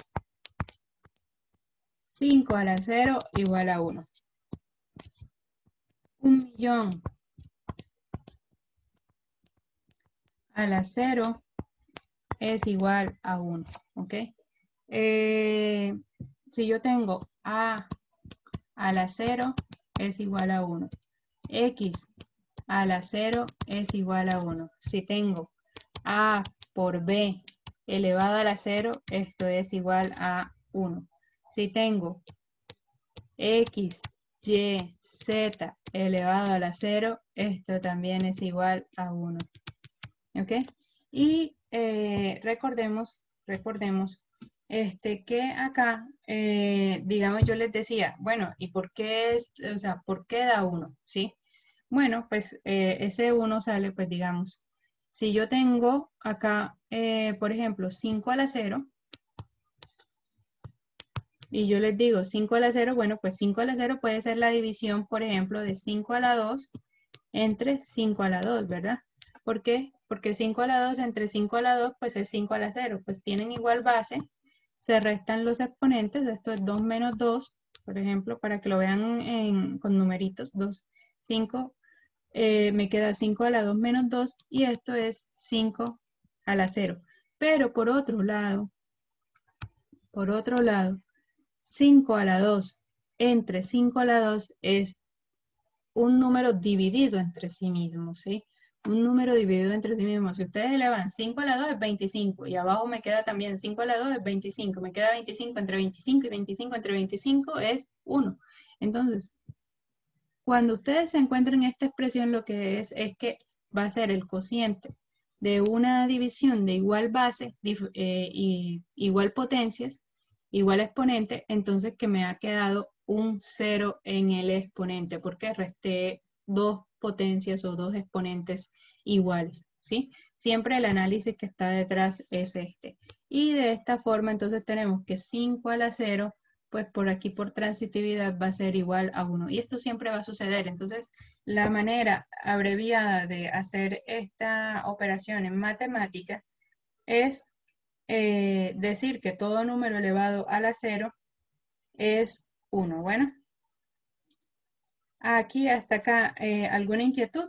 5 a la 0 igual a 1. 1.000.000 a la 0 es igual a 1. ¿Ok? Si yo tengo A a la 0 es igual a 1. X a la 0 es igual a 1. Si tengo A por B elevado a la 0, esto es igual a 1. Si tengo X, Y, Z elevado a la 0, esto también es igual a 1. ¿Ok? Y recordemos que acá, digamos, yo les decía, bueno, ¿y por qué o sea, por qué da 1? ¿Sí? Bueno, pues ese 1 sale, pues digamos, si yo tengo acá, por ejemplo, 5 a la 0, y yo les digo 5 a la 0, bueno, pues 5 a la 0 puede ser la división, por ejemplo, de 5 a la 2 entre 5 a la 2, ¿verdad? ¿Por qué? Porque 5 a la 2 entre 5 a la 2, pues es 5 a la 0. Pues tienen igual base, se restan los exponentes, esto es 2 menos 2, por ejemplo, para que lo vean con numeritos, 2, 5, me queda 5 a la 2 menos 2 y esto es 5 a la 0. Pero por otro lado, 5 a la 2 entre 5 a la 2 es un número dividido entre sí mismo, ¿sí? Un número dividido entre sí mismo. Si ustedes elevan 5 a la 2 es 25 y abajo me queda también 5 a la 2 es 25. Me queda 25 entre 25 y 25 entre 25 es 1. Entonces, cuando ustedes se encuentren esta expresión, lo que es que va a ser el cociente de una división de igual base y igual potencias, igual exponente, entonces que me ha quedado un 0 en el exponente, porque resté dos potencias o dos exponentes iguales, ¿sí? Siempre el análisis que está detrás es este. Y de esta forma, entonces tenemos que 5 a la 0, pues por aquí por transitividad va a ser igual a 1. Y esto siempre va a suceder. Entonces, la manera abreviada de hacer esta operación en matemática es decir que todo número elevado a la 0 es 1. Bueno, Aquí hasta acá, ¿alguna inquietud?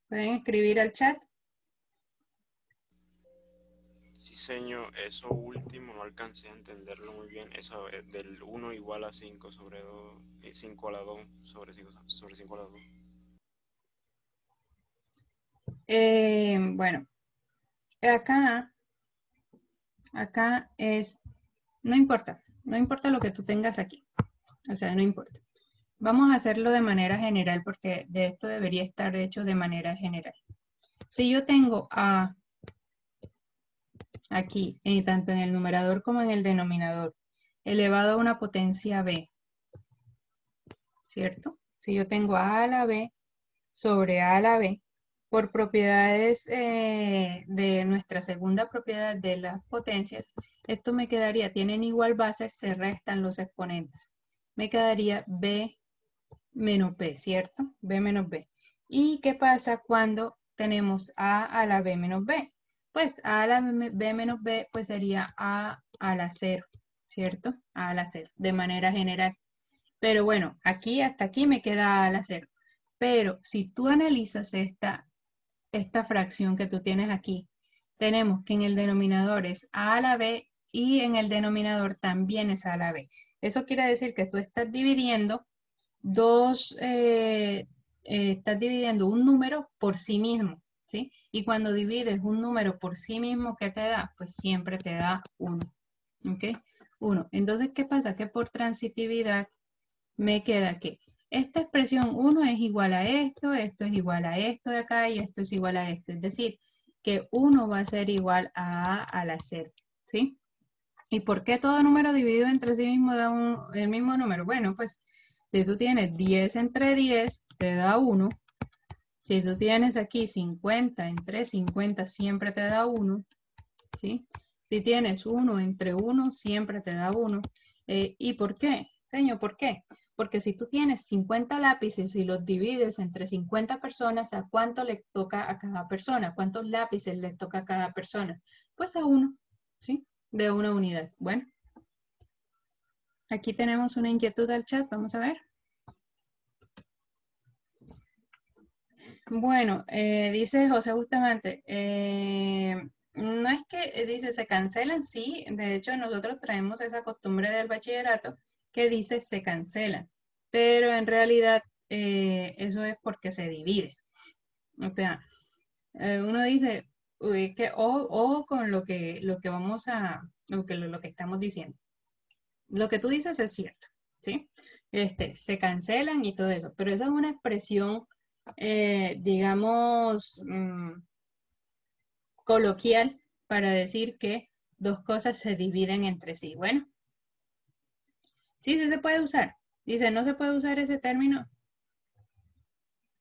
Pueden escribir al chat. Sí, señor, eso último no alcancé a entenderlo muy bien. Eso es del 1 igual a 5 sobre 2, y 5 a la 2 sobre 5 sobre 5 a la 2. Bueno, acá es, no importa lo que tú tengas aquí. O sea, no importa. Vamos a hacerlo de manera general porque de esto debería estar hecho de manera general. Si yo tengo A aquí, tanto en el numerador como en el denominador, elevado a una potencia B, ¿cierto? Si yo tengo A a la B sobre A a la B, por propiedades de nuestra segunda propiedad de las potencias, esto me quedaría, tienen igual base, se restan los exponentes. Me quedaría B menos B, ¿cierto? B menos B. ¿Y qué pasa cuando tenemos A a la B menos B? Pues A a la B menos B pues sería A a la 0, ¿cierto? A la 0, de manera general. Pero bueno, aquí hasta aquí me queda A a la 0. Pero si tú analizas esta fracción que tú tienes aquí, tenemos que en el denominador es A a la B y en el denominador también es A a la B. Eso quiere decir que tú estás dividiendo estás dividiendo un número por sí mismo, ¿sí? Y cuando divides un número por sí mismo, ¿qué te da? Pues siempre te da 1, ¿ok? 1. Entonces, ¿qué pasa? Que por transitividad me queda que esta expresión 1 es igual a esto es igual a esto de acá y esto es igual a esto. Es decir, que 1 va a ser igual a la 0, ¿sí? ¿Y por qué todo número dividido entre sí mismo da el mismo número? Bueno, pues si tú tienes 10 entre 10, te da 1. Si tú tienes aquí 50 entre 50, siempre te da 1. ¿Sí? Si tienes 1 entre 1, siempre te da 1. ¿Y por qué? Señor, ¿por qué? Porque si tú tienes 50 lápices y los divides entre 50 personas, ¿a cuánto le toca a cada persona? ¿Cuántos lápices le toca a cada persona? Pues a 1, ¿sí? De una unidad. Bueno, aquí tenemos una inquietud al chat, vamos a ver. Bueno, dice José Bustamante, no es que dice se cancelan, sí, de hecho nosotros traemos esa costumbre del bachillerato que dice se cancelan, pero en realidad eso es porque se divide. O sea, uno dice, uy, que ojo con lo que vamos a, lo que estamos diciendo. Lo que tú dices es cierto, ¿sí? Se cancelan y todo eso, pero esa es una expresión, digamos, coloquial para decir que dos cosas se dividen entre sí. Bueno, sí, sí se puede usar. Dice, ¿no se puede usar ese término?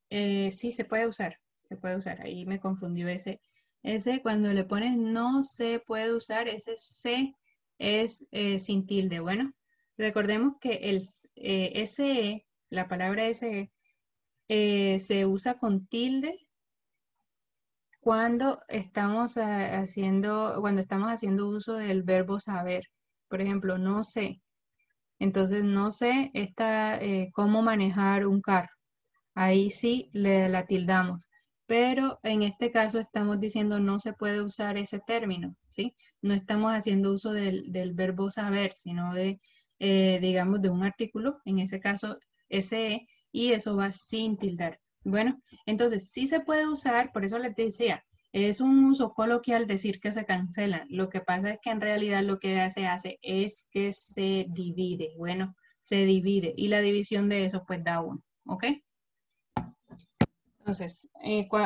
Sí, se puede usar, se puede usar. Ahí me confundió ese. Ese cuando le pones no se puede usar, ese se es sin tilde. Bueno, recordemos que el SE, la palabra SE, se usa con tilde cuando estamos haciendo uso del verbo saber. Por ejemplo, no sé. Entonces, no sé cómo manejar un carro. Ahí sí la tildamos. Pero en este caso estamos diciendo no se puede usar ese término, ¿sí? No estamos haciendo uso del verbo saber, sino digamos, de un artículo, en ese caso, SE, y eso va sin tildar. Bueno, entonces sí se puede usar, por eso les decía, es un uso coloquial decir que se cancela. Lo que pasa es que en realidad lo que se hace es que se divide. Bueno, se divide y la división de eso pues da 1, ¿ok? Entonces,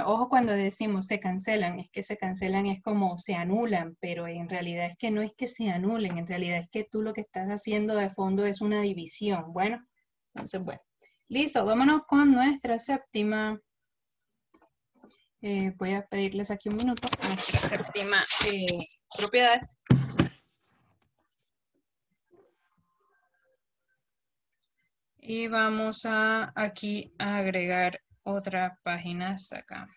ojo cuando decimos se cancelan, es que se cancelan es como se anulan, pero en realidad es que no es que se anulen, en realidad es que tú lo que estás haciendo de fondo es una división. Bueno, entonces, bueno, listo, vámonos con nuestra séptima. Voy a pedirles aquí un minuto, nuestra séptima propiedad. Y vamos aquí a agregar otra página acá.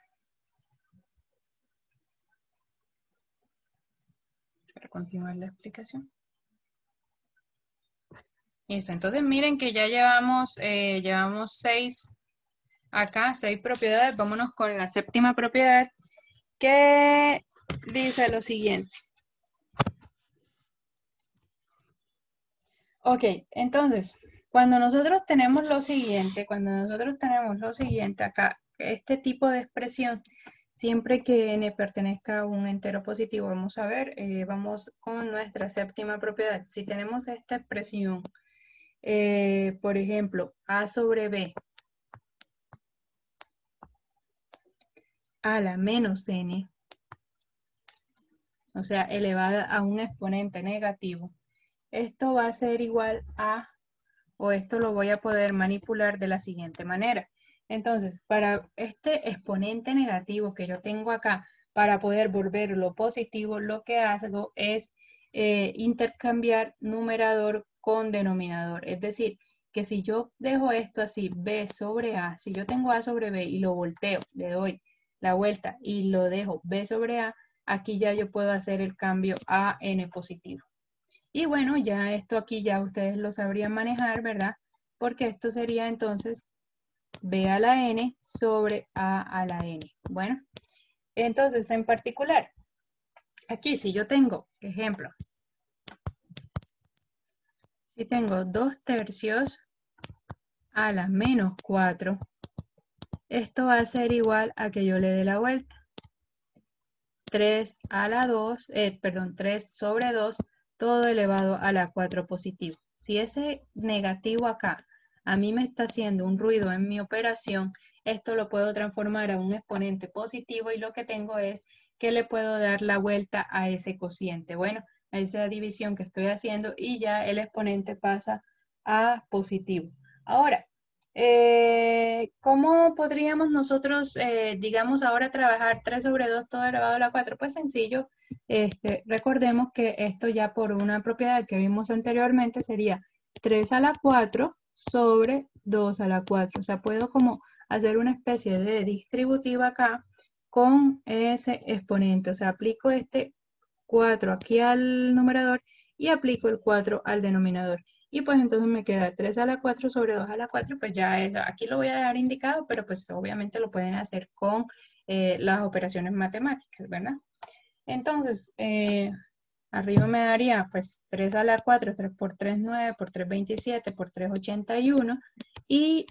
Para continuar la explicación. Listo, entonces miren que ya llevamos 6 acá, 6 propiedades. Vámonos con la séptima propiedad, que dice lo siguiente. Ok, entonces, cuando nosotros tenemos lo siguiente acá, este tipo de expresión, siempre que n pertenezca a un entero positivo, vamos a ver, vamos con nuestra séptima propiedad. Si tenemos esta expresión, por ejemplo, a sobre b a la menos n, o sea, elevada a un exponente negativo, esto va a ser igual a, o esto lo voy a poder manipular de la siguiente manera. Entonces, para este exponente negativo que yo tengo acá, para poder volverlo positivo, lo que hago es intercambiar numerador con denominador. Es decir, que si yo dejo esto así, b sobre a, si yo tengo a sobre b y lo volteo, le doy la vuelta y lo dejo b sobre a, aquí ya yo puedo hacer el cambio a n positivo. Y bueno, ya esto aquí ya ustedes lo sabrían manejar, ¿verdad? Porque esto sería entonces b a la n sobre a la n. Bueno, entonces en particular, aquí si yo tengo, ejemplo, si tengo 2/3 a la menos 4, esto va a ser igual a que yo le dé la vuelta. 3 a la 2, 3 sobre 2, todo elevado a la 4 positivo. Si ese negativo acá a mí me está haciendo un ruido en mi operación, esto lo puedo transformar a un exponente positivo y lo que tengo es que le puedo dar la vuelta a ese cociente. Bueno, a esa división que estoy haciendo y ya el exponente pasa a positivo. Ahora, ¿cómo podríamos nosotros, digamos, ahora trabajar 3 sobre 2 todo elevado a la 4? Pues sencillo, recordemos que esto ya por una propiedad que vimos anteriormente sería 3 a la 4 sobre 2 a la 4. O sea, puedo como hacer una especie de distributiva acá con ese exponente. O sea, aplico este 4 aquí al numerador y aplico el 4 al denominador. Y pues entonces me queda 3 a la 4 sobre 2 a la 4, pues ya eso, aquí lo voy a dejar indicado, pero pues obviamente lo pueden hacer con las operaciones matemáticas, ¿verdad? Entonces, arriba me daría pues 3 a la 4, 3 por 3, 9, por 3, 27, por 3, 81. Y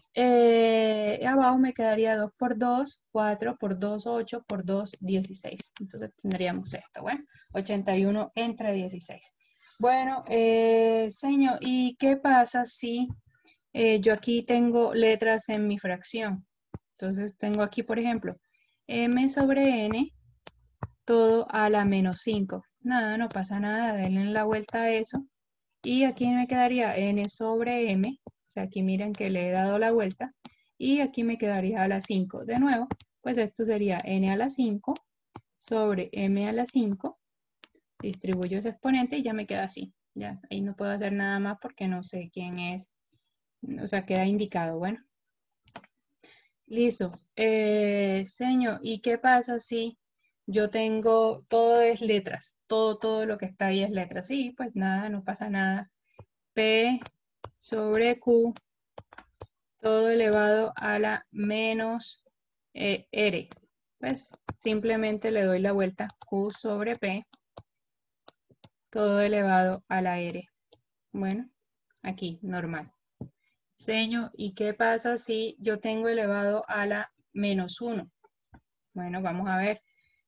abajo me quedaría 2 por 2, 4 por 2, 8 por 2, 16. Entonces tendríamos esto, bueno, 81 entre 16. Bueno, señor, ¿y qué pasa si yo aquí tengo letras en mi fracción? Entonces tengo aquí, por ejemplo, m sobre n, todo a la menos 5. Nada, no pasa nada, denle la vuelta a eso. Y aquí me quedaría n sobre m, o sea, aquí miren que le he dado la vuelta. Y aquí me quedaría a la 5. De nuevo, pues esto sería n a la 5 sobre m a la 5. Distribuyo ese exponente y ya me queda así. Ya, ahí no puedo hacer nada más porque no sé quién es. O sea, queda indicado. Bueno. Listo. Señor, ¿y qué pasa si yo tengo, todo es letras? Todo lo que está ahí es letras. Sí, pues nada, no pasa nada. P sobre Q, todo elevado a la menos R. Pues simplemente le doy la vuelta. Q sobre P, todo elevado a la R. Bueno, aquí, normal. Señor, ¿y qué pasa si yo tengo elevado a la menos 1? Bueno, vamos a ver.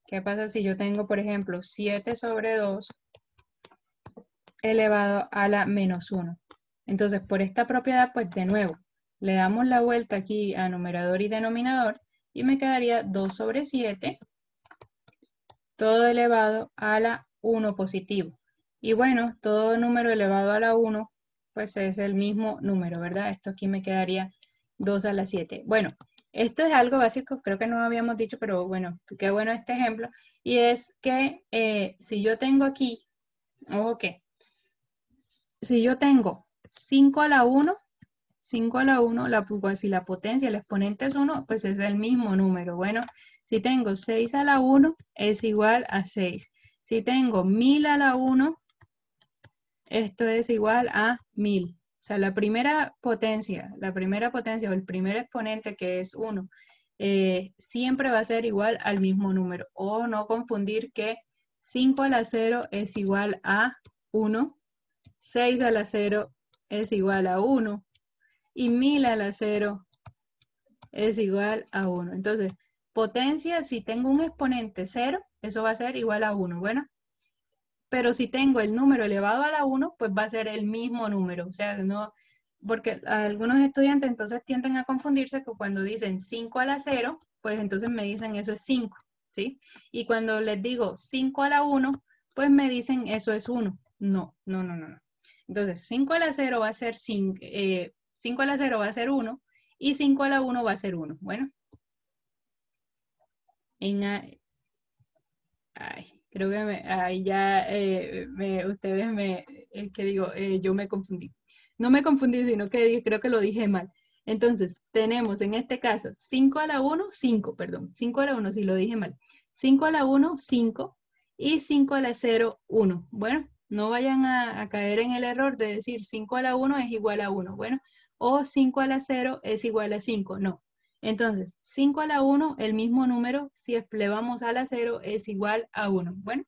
¿Qué pasa si yo tengo, por ejemplo, 7 sobre 2 elevado a la menos 1? Entonces, por esta propiedad, pues de nuevo, le damos la vuelta aquí a numerador y denominador y me quedaría 2 sobre 7, todo elevado a la 1 positivo. Y bueno, todo número elevado a la 1, pues es el mismo número, ¿verdad? Esto aquí me quedaría 2 a la 7. Bueno, esto es algo básico, creo que no habíamos dicho, pero bueno, qué bueno este ejemplo. Y es que si yo tengo aquí, ojo que, si yo tengo 5 a la 1, 5 a la 1, pues si la potencia, el exponente es 1, pues es el mismo número. Bueno, si tengo 6 a la 1, es igual a 6. Si tengo 1000 a la 1, esto es igual a 1000. O sea, la primera potencia o el primer exponente que es 1, siempre va a ser igual al mismo número. O no confundir que 5 a la 0 es igual a 1, 6 a la 0 es igual a 1 y 1000 a la 0 es igual a 1. Entonces, potencia, si tengo un exponente 0, eso va a ser igual a 1. Bueno, pero si tengo el número elevado a la 1, pues va a ser el mismo número. O sea, no, porque algunos estudiantes entonces tienden a confundirse que cuando dicen 5 a la 0, pues entonces me dicen eso es 5, ¿sí? Y cuando les digo 5 a la 1, pues me dicen eso es 1. No. Entonces, 5 a la 0 va a ser 5, 5 a la 0 va a ser 1 y 5 a la 1 va a ser 1. Bueno. Creo que ahí ya ustedes yo me confundí. No me confundí, sino que creo que lo dije mal. Entonces, tenemos en este caso 5 a la 1, 5 a la 1, si lo dije mal. 5 a la 1, 5 y 5 a la 0, 1. Bueno, no vayan a caer en el error de decir 5 a la 1 es igual a 1. Bueno, o 5 a la 0 es igual a 5. No. Entonces, 5 a la 1, el mismo número, si elevamos a la 0, es igual a 1. Bueno,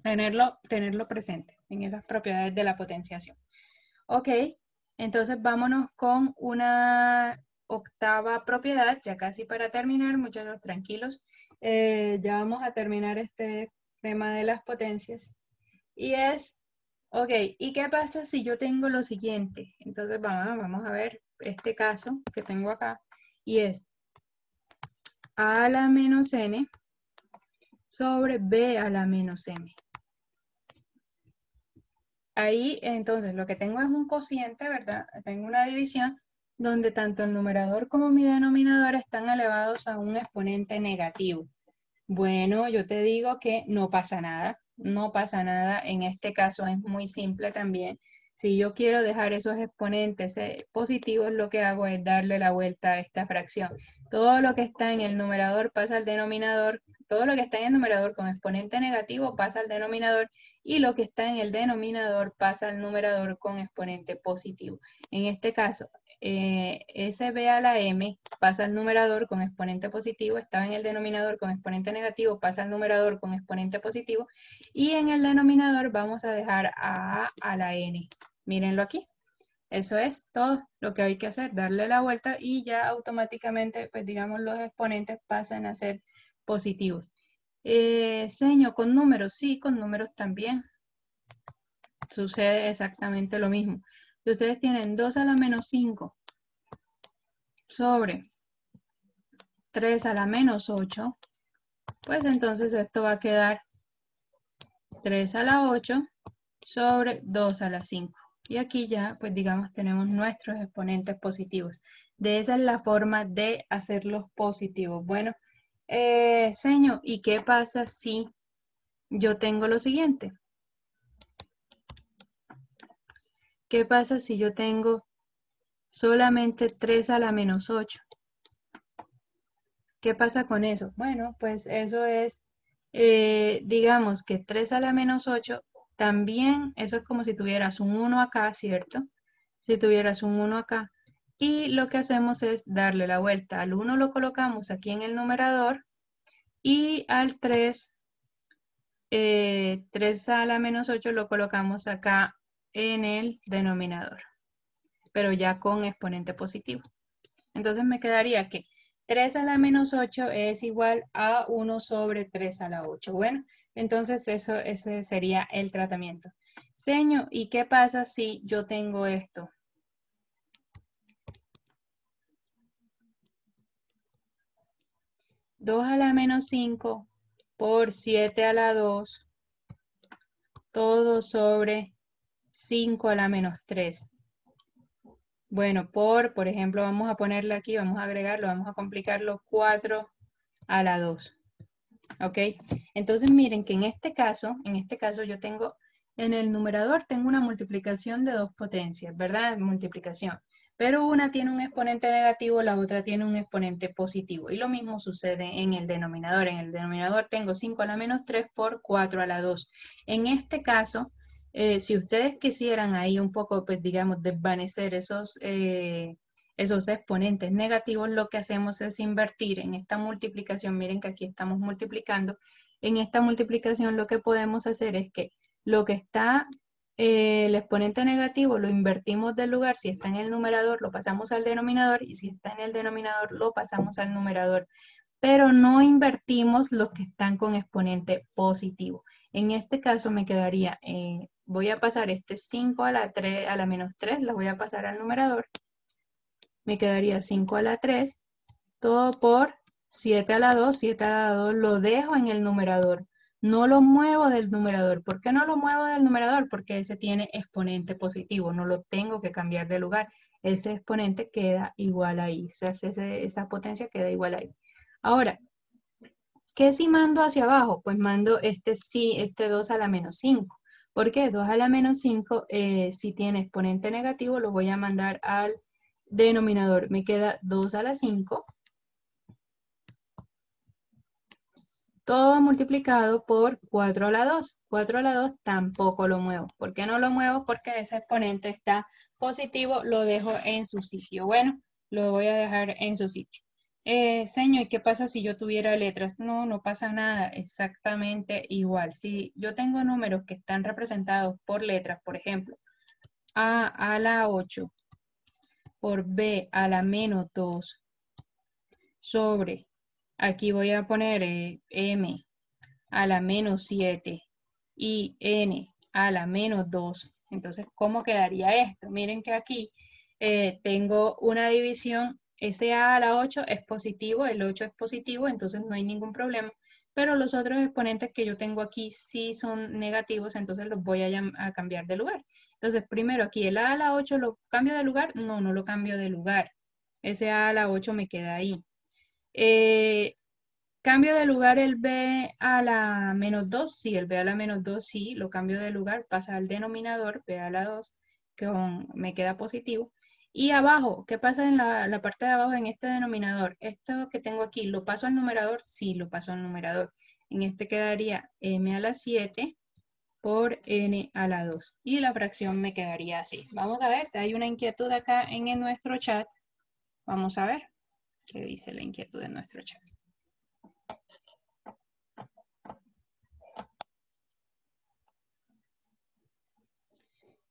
tenerlo presente en esas propiedades de la potenciación. Ok, entonces vámonos con una octava propiedad, ya casi para terminar, muchachos, tranquilos. Ya vamos a terminar este tema de las potencias. Y es, ok, ¿y qué pasa si yo tengo lo siguiente? Entonces vamos a ver este caso que tengo acá. Y es a la menos n sobre b a la menos m. Ahí, entonces, lo que tengo es un cociente, ¿verdad? Tengo una división donde tanto el numerador como mi denominador están elevados a un exponente negativo. Bueno, yo te digo que no pasa nada. No pasa nada. En este caso es muy simple también. Si yo quiero dejar esos exponentes positivos, lo que hago es darle la vuelta a esta fracción. Todo lo que está en el numerador pasa al denominador. Todo lo que está en el numerador con exponente negativo pasa al denominador y lo que está en el denominador pasa al numerador con exponente positivo. En este caso, SB a la M pasa al numerador con exponente positivo, estaba en el denominador con exponente negativo, pasa al numerador con exponente positivo y en el denominador vamos a dejar a la N. Mírenlo aquí. Eso es todo lo que hay que hacer, darle la vuelta y ya automáticamente, pues digamos, los exponentes pasan a ser positivos. Seño con números, sí, con números también. Sucede exactamente lo mismo. Si ustedes tienen 2 a la menos 5 sobre 3 a la menos 8, pues entonces esto va a quedar 3 a la 8 sobre 2 a la 5. Y aquí ya, pues digamos, tenemos nuestros exponentes positivos. De esa es la forma de hacerlos positivos. Bueno, seño, ¿y qué pasa si yo tengo lo siguiente? ¿Qué pasa si yo tengo solamente 3 a la menos 8? ¿Qué pasa con eso? Bueno, pues eso es, digamos que 3 a la menos 8, también eso es como si tuvieras un 1 acá, ¿cierto? Si tuvieras un 1 acá. Y lo que hacemos es darle la vuelta. Al 1 lo colocamos aquí en el numerador y al 3, 3 a la menos 8 lo colocamos acá en el denominador, pero ya con exponente positivo. Entonces me quedaría que 3 a la menos 8 es igual a 1 sobre 3 a la 8. Bueno, entonces ese sería el tratamiento. Seño, ¿y qué pasa si yo tengo esto? ¿2 a la menos 5 por 7 a la 2, todo sobre 5 a la menos 3. Bueno, por ejemplo, vamos a ponerle aquí, vamos a agregarlo, vamos a complicarlo, 4 a la 2. ¿Ok? Entonces miren que en este caso yo tengo, en el numerador tengo una multiplicación de dos potencias, ¿verdad? Multiplicación. Pero una tiene un exponente negativo, la otra tiene un exponente positivo. Y lo mismo sucede en el denominador. En el denominador tengo 5 a la menos 3 por 4 a la 2. En este caso, Si ustedes quisieran ahí un poco, pues digamos, desvanecer esos exponentes negativos, lo que hacemos es invertir en esta multiplicación. Miren que aquí estamos multiplicando. En esta multiplicación lo que podemos hacer es que lo que está, el exponente negativo, lo invertimos del lugar. Si está en el numerador, lo pasamos al denominador, y si está en el denominador, lo pasamos al numerador. Pero no invertimos los que están con exponente positivo. En este caso me quedaría, voy a pasar este 5 a la 3, a la menos 3, la voy a pasar al numerador. Me quedaría 5 a la 3, todo por 7 a la 2, 7 a la 2 lo dejo en el numerador. No lo muevo del numerador. ¿Por qué no lo muevo del numerador? Porque ese tiene exponente positivo, no lo tengo que cambiar de lugar. Ese exponente queda igual ahí, o sea, esa potencia queda igual ahí. Ahora, ¿qué si mando hacia abajo? Pues mando este 2 a la menos 5. ¿Por qué? 2 a la menos 5, si tiene exponente negativo, lo voy a mandar al denominador. Me queda 2 a la 5. Todo multiplicado por 4 a la 2. 4 a la 2 tampoco lo muevo. ¿Por qué no lo muevo? Porque ese exponente está positivo, lo dejo en su sitio. Bueno, lo voy a dejar en su sitio. Señor, ¿y qué pasa si yo tuviera letras? No, no pasa nada, exactamente igual. Si yo tengo números que están representados por letras, por ejemplo, A a la 8 por B a la menos 2 sobre, aquí voy a poner M a la menos 7 y N a la menos 2. Entonces, ¿cómo quedaría esto? Miren que aquí tengo una división. Ese A a la 8 es positivo, el 8 es positivo, entonces no hay ningún problema. Pero los otros exponentes que yo tengo aquí sí son negativos, entonces los voy a cambiar de lugar. Entonces, primero aquí el A a la 8 lo cambio de lugar. No, no lo cambio de lugar. Ese A a la 8 me queda ahí. ¿Cambio de lugar el B a la menos 2? Sí, el B a la menos 2 sí, lo cambio de lugar, pasa al denominador, B a la 2, que me queda positivo. Y abajo, ¿qué pasa en la parte de abajo en este denominador? Esto que tengo aquí, ¿lo paso al numerador? Sí, lo paso al numerador. En este quedaría M a la 7 por N a la 2. Y la fracción me quedaría así. Vamos a ver, hay una inquietud acá en nuestro chat. Vamos a ver qué dice la inquietud en nuestro chat.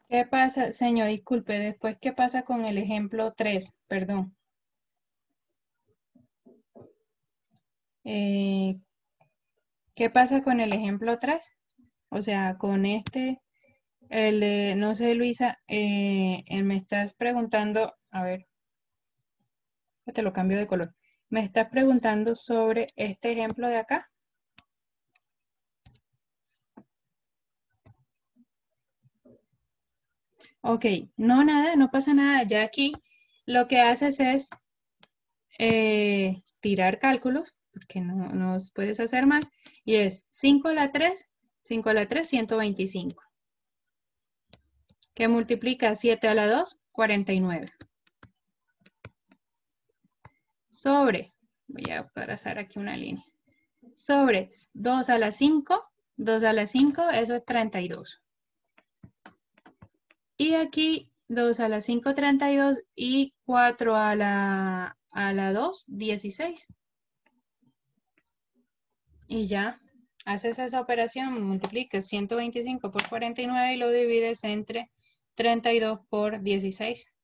¿Qué pasa, señor? Disculpe, después, ¿qué pasa con el ejemplo 3? Perdón. ¿Qué pasa con el ejemplo 3? O sea, con este, no sé, Luisa, me estás preguntando, a ver, te lo cambio de color. Me estás preguntando sobre este ejemplo de acá. Ok, no, nada, no pasa nada. Ya aquí lo que haces es tirar cálculos, porque no puedes hacer más, y es 5 a la 3, 5 a la 3, 125. Que multiplica 7 a la 2, 49. Sobre, voy a trazar aquí una línea. Sobre 2 a la 5, 2 a la 5, eso es 32. Y aquí 2 a la 5, 32 y 4 a la 2, 16. Y ya, haces esa operación, multiplicas 125 por 49 y lo divides entre 32 por 16.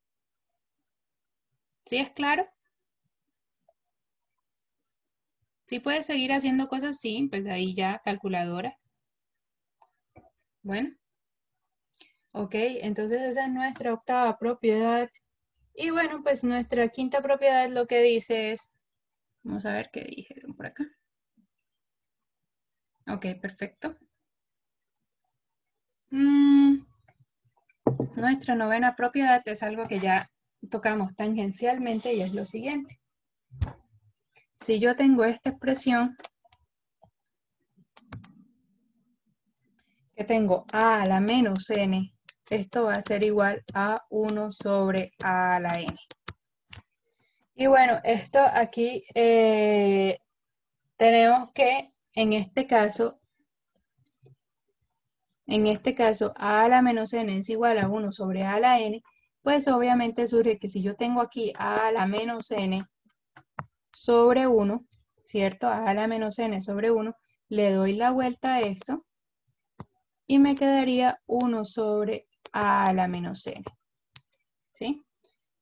¿Sí es claro? ¿Sí puedes seguir haciendo cosas? Sí, pues ahí ya, calculadora. Bueno. Ok, entonces esa es nuestra octava propiedad. Y bueno, pues nuestra quinta propiedad lo que dice es, vamos a ver qué dijeron por acá. Ok, perfecto. Nuestra novena propiedad es algo que ya tocamos tangencialmente y es lo siguiente. Si yo tengo esta expresión, que tengo a la menos n, esto va a ser igual a 1 sobre a la n. Y bueno, esto aquí tenemos que, en este caso, en este caso a la menos n es igual a 1 sobre a a la n, pues obviamente surge que si yo tengo aquí a la menos n sobre 1, ¿cierto? A la menos n sobre 1, le doy la vuelta a esto y me quedaría 1 sobre a la menos n, ¿sí?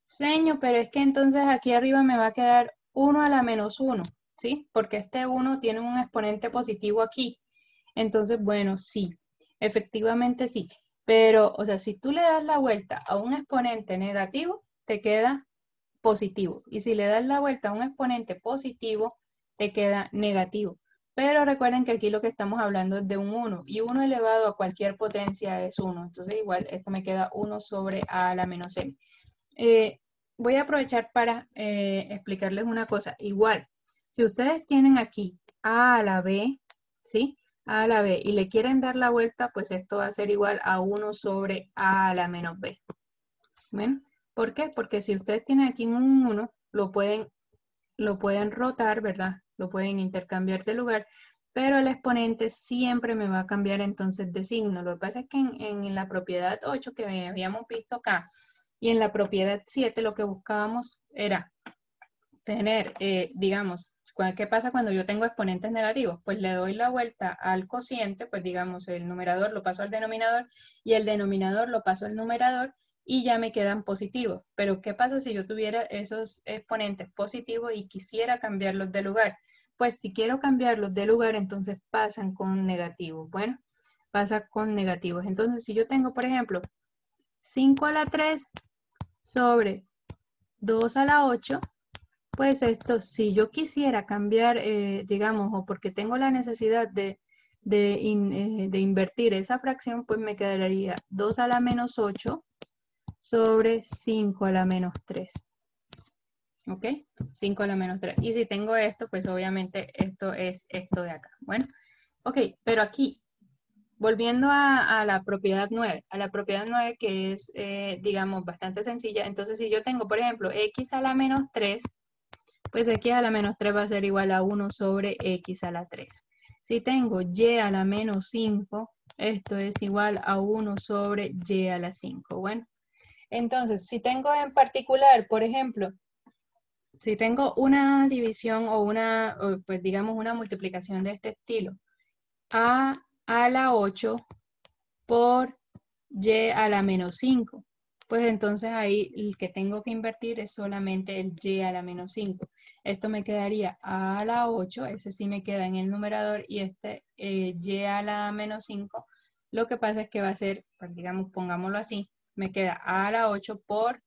Señor, pero es que entonces aquí arriba me va a quedar 1 a la menos 1, ¿sí? Porque este 1 tiene un exponente positivo aquí. Entonces, bueno, sí, efectivamente sí. Pero, o sea, si tú le das la vuelta a un exponente negativo, te queda positivo. Y si le das la vuelta a un exponente positivo, te queda negativo. Pero recuerden que aquí lo que estamos hablando es de un 1. Y 1 elevado a cualquier potencia es 1. Entonces, igual, esto me queda 1 sobre a la menos n. Voy a aprovechar para explicarles una cosa. Igual, si ustedes tienen aquí a a la b, ¿sí? A la b y le quieren dar la vuelta, pues esto va a ser igual a 1 sobre a la menos b. ¿Ven? ¿Por qué? Porque si ustedes tienen aquí un 1, lo pueden rotar, ¿verdad? Lo pueden intercambiar de lugar, pero el exponente siempre me va a cambiar entonces de signo. Lo que pasa es que en la propiedad 8 que habíamos visto acá y en la propiedad 7 lo que buscábamos era tener, digamos, ¿qué pasa cuando yo tengo exponentes negativos? Pues le doy la vuelta al cociente, pues digamos, el numerador lo paso al denominador y el denominador lo paso al numerador y ya me quedan positivos. Pero ¿qué pasa si yo tuviera esos exponentes positivos y quisiera cambiarlos de lugar? Pues si quiero cambiarlos de lugar, entonces pasan con negativos. Bueno, pasa con negativos. Entonces, si yo tengo, por ejemplo, 5 a la 3 sobre 2 a la 8, pues esto, si yo quisiera cambiar, digamos, o porque tengo la necesidad de invertir esa fracción, pues me quedaría 2 a la menos 8 sobre 5 a la menos 3. ¿Ok? 5 a la menos 3. Y si tengo esto, pues obviamente esto es esto de acá. Bueno, ok, pero aquí, volviendo a la propiedad 9, a la propiedad 9 que es, digamos, bastante sencilla. Entonces, si yo tengo, por ejemplo, x a la menos 3, pues x a la menos 3 va a ser igual a 1 sobre x a la 3. Si tengo y a la menos 5, esto es igual a 1 sobre y a la 5. Bueno, entonces, si tengo en particular, por ejemplo, si tengo una división o una, pues digamos, una multiplicación de este estilo, a la 8 por y a la menos 5, pues entonces ahí el que tengo que invertir es solamente el y a la menos 5. Esto me quedaría a la 8, ese sí me queda en el numerador, y este y a la menos 5, lo que pasa es que va a ser, pues digamos, pongámoslo así, me queda a la 8 por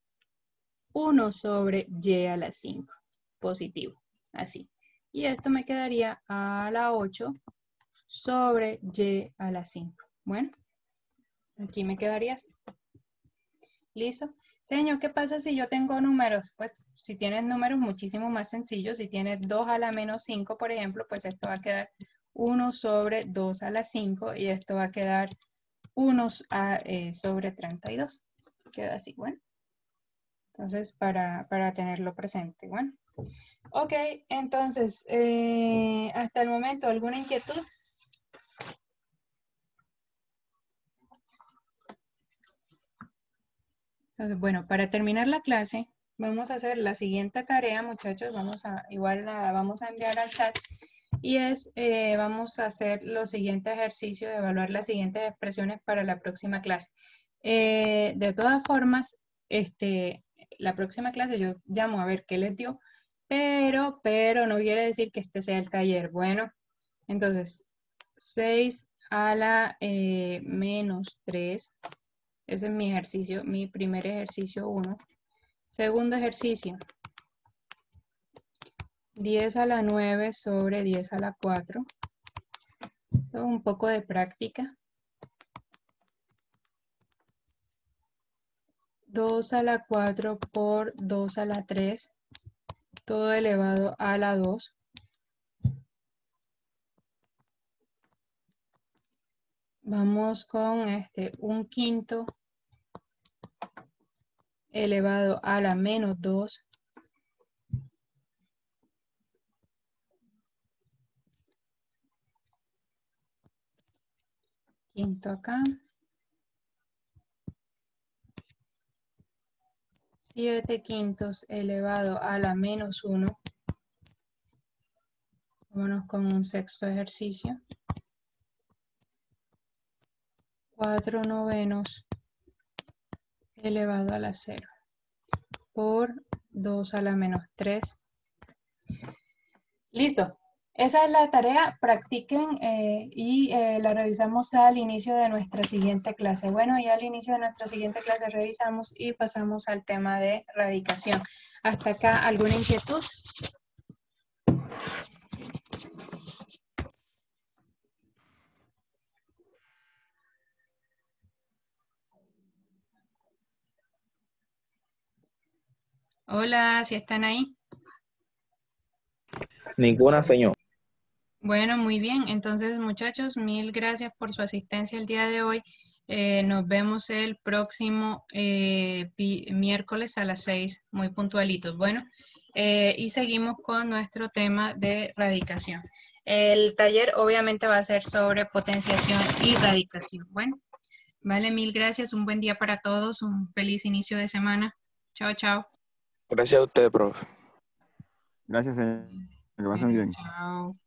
1 sobre y a la 5, positivo, así. Y esto me quedaría a la 8 sobre y a la 5. Bueno, aquí me quedaría así. ¿Listo? Señor, ¿qué pasa si yo tengo números? Pues si tienes números muchísimo más sencillos, si tienes 2 a la menos 5, por ejemplo, pues esto va a quedar 1 sobre 2 a la 5 y esto va a quedar 1 sobre 32. Queda así, bueno. Entonces, para tenerlo presente, bueno. Ok, entonces, hasta el momento, ¿alguna inquietud? Entonces, bueno, para terminar la clase, vamos a hacer la siguiente tarea, muchachos. Igual la vamos a enviar al chat. Y vamos a hacer los siguientes ejercicios, evaluar las siguientes expresiones para la próxima clase. De todas formas, la próxima clase yo llamo a ver qué les dio, pero no quiere decir que este sea el taller. Bueno, entonces, 6 a la menos 3. Ese es mi ejercicio, mi primer ejercicio 1. Segundo ejercicio, 10 a la 9 sobre 10 a la 4. Un poco de práctica. 2 a la 4 por 2 a la 3, todo elevado a la 2. Vamos con un quinto elevado a la menos 2. Quinto momento acá. 7/5 elevado a la menos 1. Vámonos con un sexto ejercicio. 4/9 elevado a la 0 por 2 a la menos 3. Listo. Esa es la tarea. Practiquen y la revisamos al inicio de nuestra siguiente clase. Bueno, y al inicio de nuestra siguiente clase revisamos y pasamos al tema de radicación. Hasta acá, ¿alguna inquietud? Hola, ¿si están ahí? Ninguna, señor. Bueno, muy bien. Entonces, muchachos, mil gracias por su asistencia el día de hoy. Nos vemos el próximo miércoles a las 6, muy puntualitos. Bueno, y seguimos con nuestro tema de radicación. El taller obviamente va a ser sobre potenciación y radicación. Bueno, vale, mil gracias. Un buen día para todos. Un feliz inicio de semana. Chao, chao. Gracias a usted, profe. Gracias, señor. Que pasen bien. Chao.